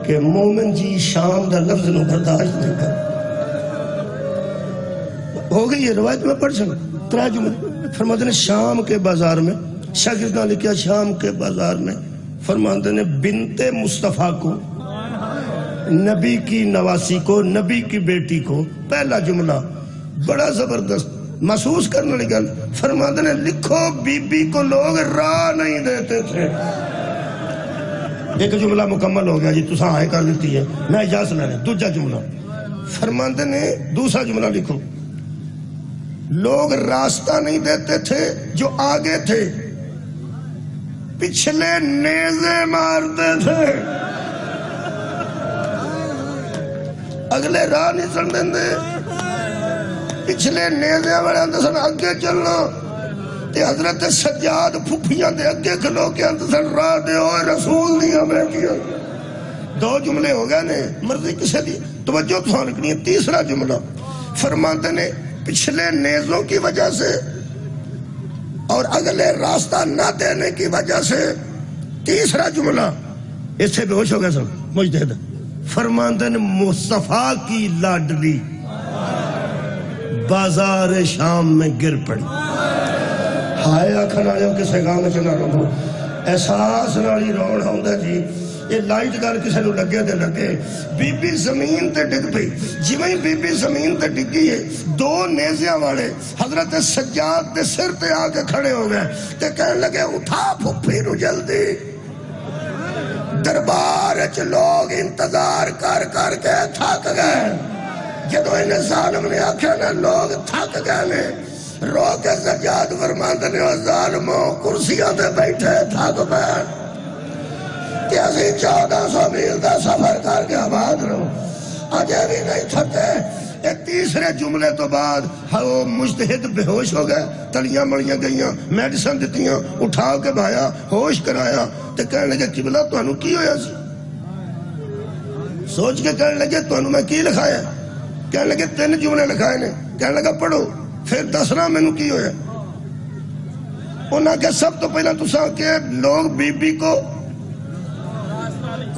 کہ مومن جی شام دا لفظ نو برداشت نہیں کر، ہو گئی یہ روایت میں پڑھ سکتا ترا جملے۔ فرماتے نے شام کے بازار میں، شاگرداں لکھیا شام کے بازار میں، فرماتے نے بنت مصطفیٰ کو، نبی کی نواسی کو، نبی کی بیٹی کو، پہلا جملہ بڑا زبردست محسوس کرنے والی گل، فرماتے نے لکھو بی بی کو لوگ راہ نہیں دیتے تھے۔ ایک جملہ مکمل ہو گیا جی، تساں آئے کر دیتی ہے، میں اجازت لینے۔ دوسرا جملہ فرماتے نے، دوسرا جملہ لکھو، لوگ راستہ نہیں دیتے تھے جو آگے تھے، پچھلے نیزے مارتے تھے، اگلے راہ نہیں سن دیں، پچھلے نیزے والے اندر سن اگے چلنا، تے حضرت سجاد پھپھیاں دے اگے کھلو کے اندر سن راہ دے ہوئے رسول دیا بیٹیاں۔ دو جملے ہو گئے نے، مرضی کسے دی توجہ تو رکھنی ہے۔ تیسرا جملہ فرماتے نے پچھلے نیزوں کی وجہ سے اور اگلے راستہ نہ دینے کی وجہ سے، تیسرا جملہ اس سے بے ہوش ہو گئے سن مجتہد، فرماتے نے مصطفیٰ کی لاڈلی بازار شام میں گر پڑی۔ ہائے آکھن آئے ہو کسے گاہ میں چلا رہا ہوں، احساس نالی رون ہوندہ جی، یہ لائٹ گال کسے نو لگے دے لگے، بی بی زمین تے ڈگ پئی، جی میں بی بی زمین تے ڈگی ہے، دو نیزیاں والے حضرت سجاد دے سر تے آکے کھڑے ہو گئے تے کہنے لگے اٹھا پھپھی نو جلدی۔ دربار اچ لوگ انتظار کر کر کے تھک گئے، جدو انہیں ظالم نے آکھا نا لوگ تھک گئے نے، رو کے سجاد فرماندے نے ظالموں کرسیاں تے بیٹھے تھک پئے، کہ اسی 1400 میل دا سفر کر کے آباد رہو، اجے بھی نہیں تھکے۔ ایک تیسرے جملے تو بعد وہ مجتہد بے ہوش ہو گئے، تلیاں مڑیاں گئیاں، میڈیسن دیتیاں، اٹھا کے بھایا، ہوش کرایا، تے کہنے لگے قبلہ تانوں کی ہویا سی؟ سوچ کے کہنے لگے تانوں میں کی لکھایا؟ کہنے لگے 3 جملے لکھائے نے، کہنے لگا پڑھو، پھر دسنا میں نو کی ہویا۔ انہاں کہ سب تو پہلا تساں کہ لوگ بی بی کو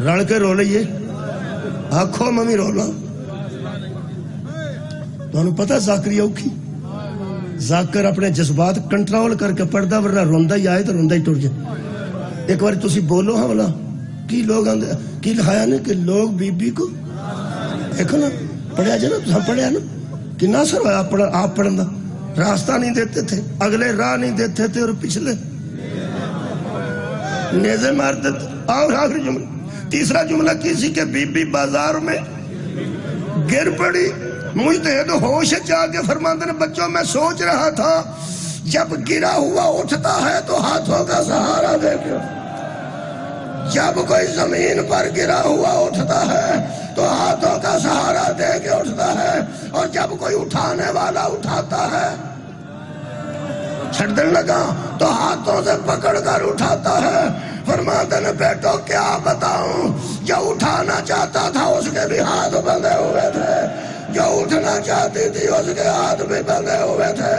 رڑ کے رو لئیے، آنکھوں ممی رو لا۔ تو انہوں پتہ ذاکری اوکھی، ذاکر اپنے جذبات کنٹرول کر کے پڑھدا، ورنہ روندہ ہی آئے تو روندہ ہی ٹر جائے۔ ایک بار تسی بولو ہاں والا کی لوگ کی لکھایا نے کہ لوگ بی بی کو دیکھو نا پڑھیا جائے نا تو ہم پڑھیا نا کہ نہ سر آپ پڑھن دا راستہ نہیں دیتے تھے اگلے راہ نہیں دیتے تھے اور پچھلے نیزے مارتے تھے. اور آخری جملہ تیسرا جملہ کسی کے بی بی بازار میں گر پڑی مجتہد ہوش جا کے فرماتے ہیں بچوں میں سوچ رہا تھا جب گرا ہوا اٹھتا ہے تو ہاتھوں کا سہارا دے کے جب کوئی زمین پر گرا ہوا اٹھتا ہے تو ہاتھوں کا سہارا دے کے اٹھتا ہے اور جب کوئی اٹھانے والا اٹھاتا ہے چھڑ دن لگا تو ہاتھوں سے پکڑ کر اٹھاتا ہے. فرماتے ہیں بیٹو کیا بتاؤں جو اٹھانا چاہتا تھا اس کے بھی ہاتھ بندھے ہوئے تھے جو اٹھنا چاہتی تھی اس کے ہاتھ بھی بندھے ہوئے تھے.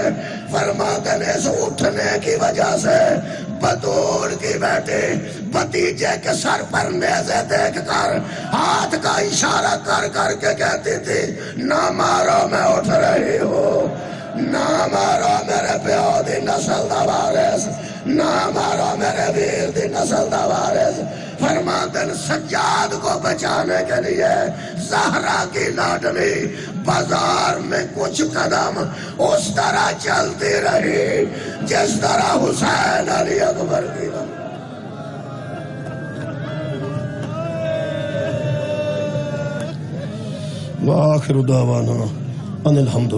فرماتے ہیں اس اٹھنے کی وجہ سے بطول کی بیٹی بھتیجے کے سر پر نیزے دیکھ کر ہاتھ کا اشارہ کر کر کے کہتی تھی نہ مارو میں اٹھ رہی ہوں نہ مارو میرے پیو دی نسل دا وارث نہ مارو میرے ویر دی نسل دا وارث. فرماتے ہیں سجاد کو بچانے کے لیے زہرا کی لاڈلی بازار میں کچھ قدم اس طرح چلتی رہی جس طرح حسین علی اکبر کی وآخر دعوانا ان الحمد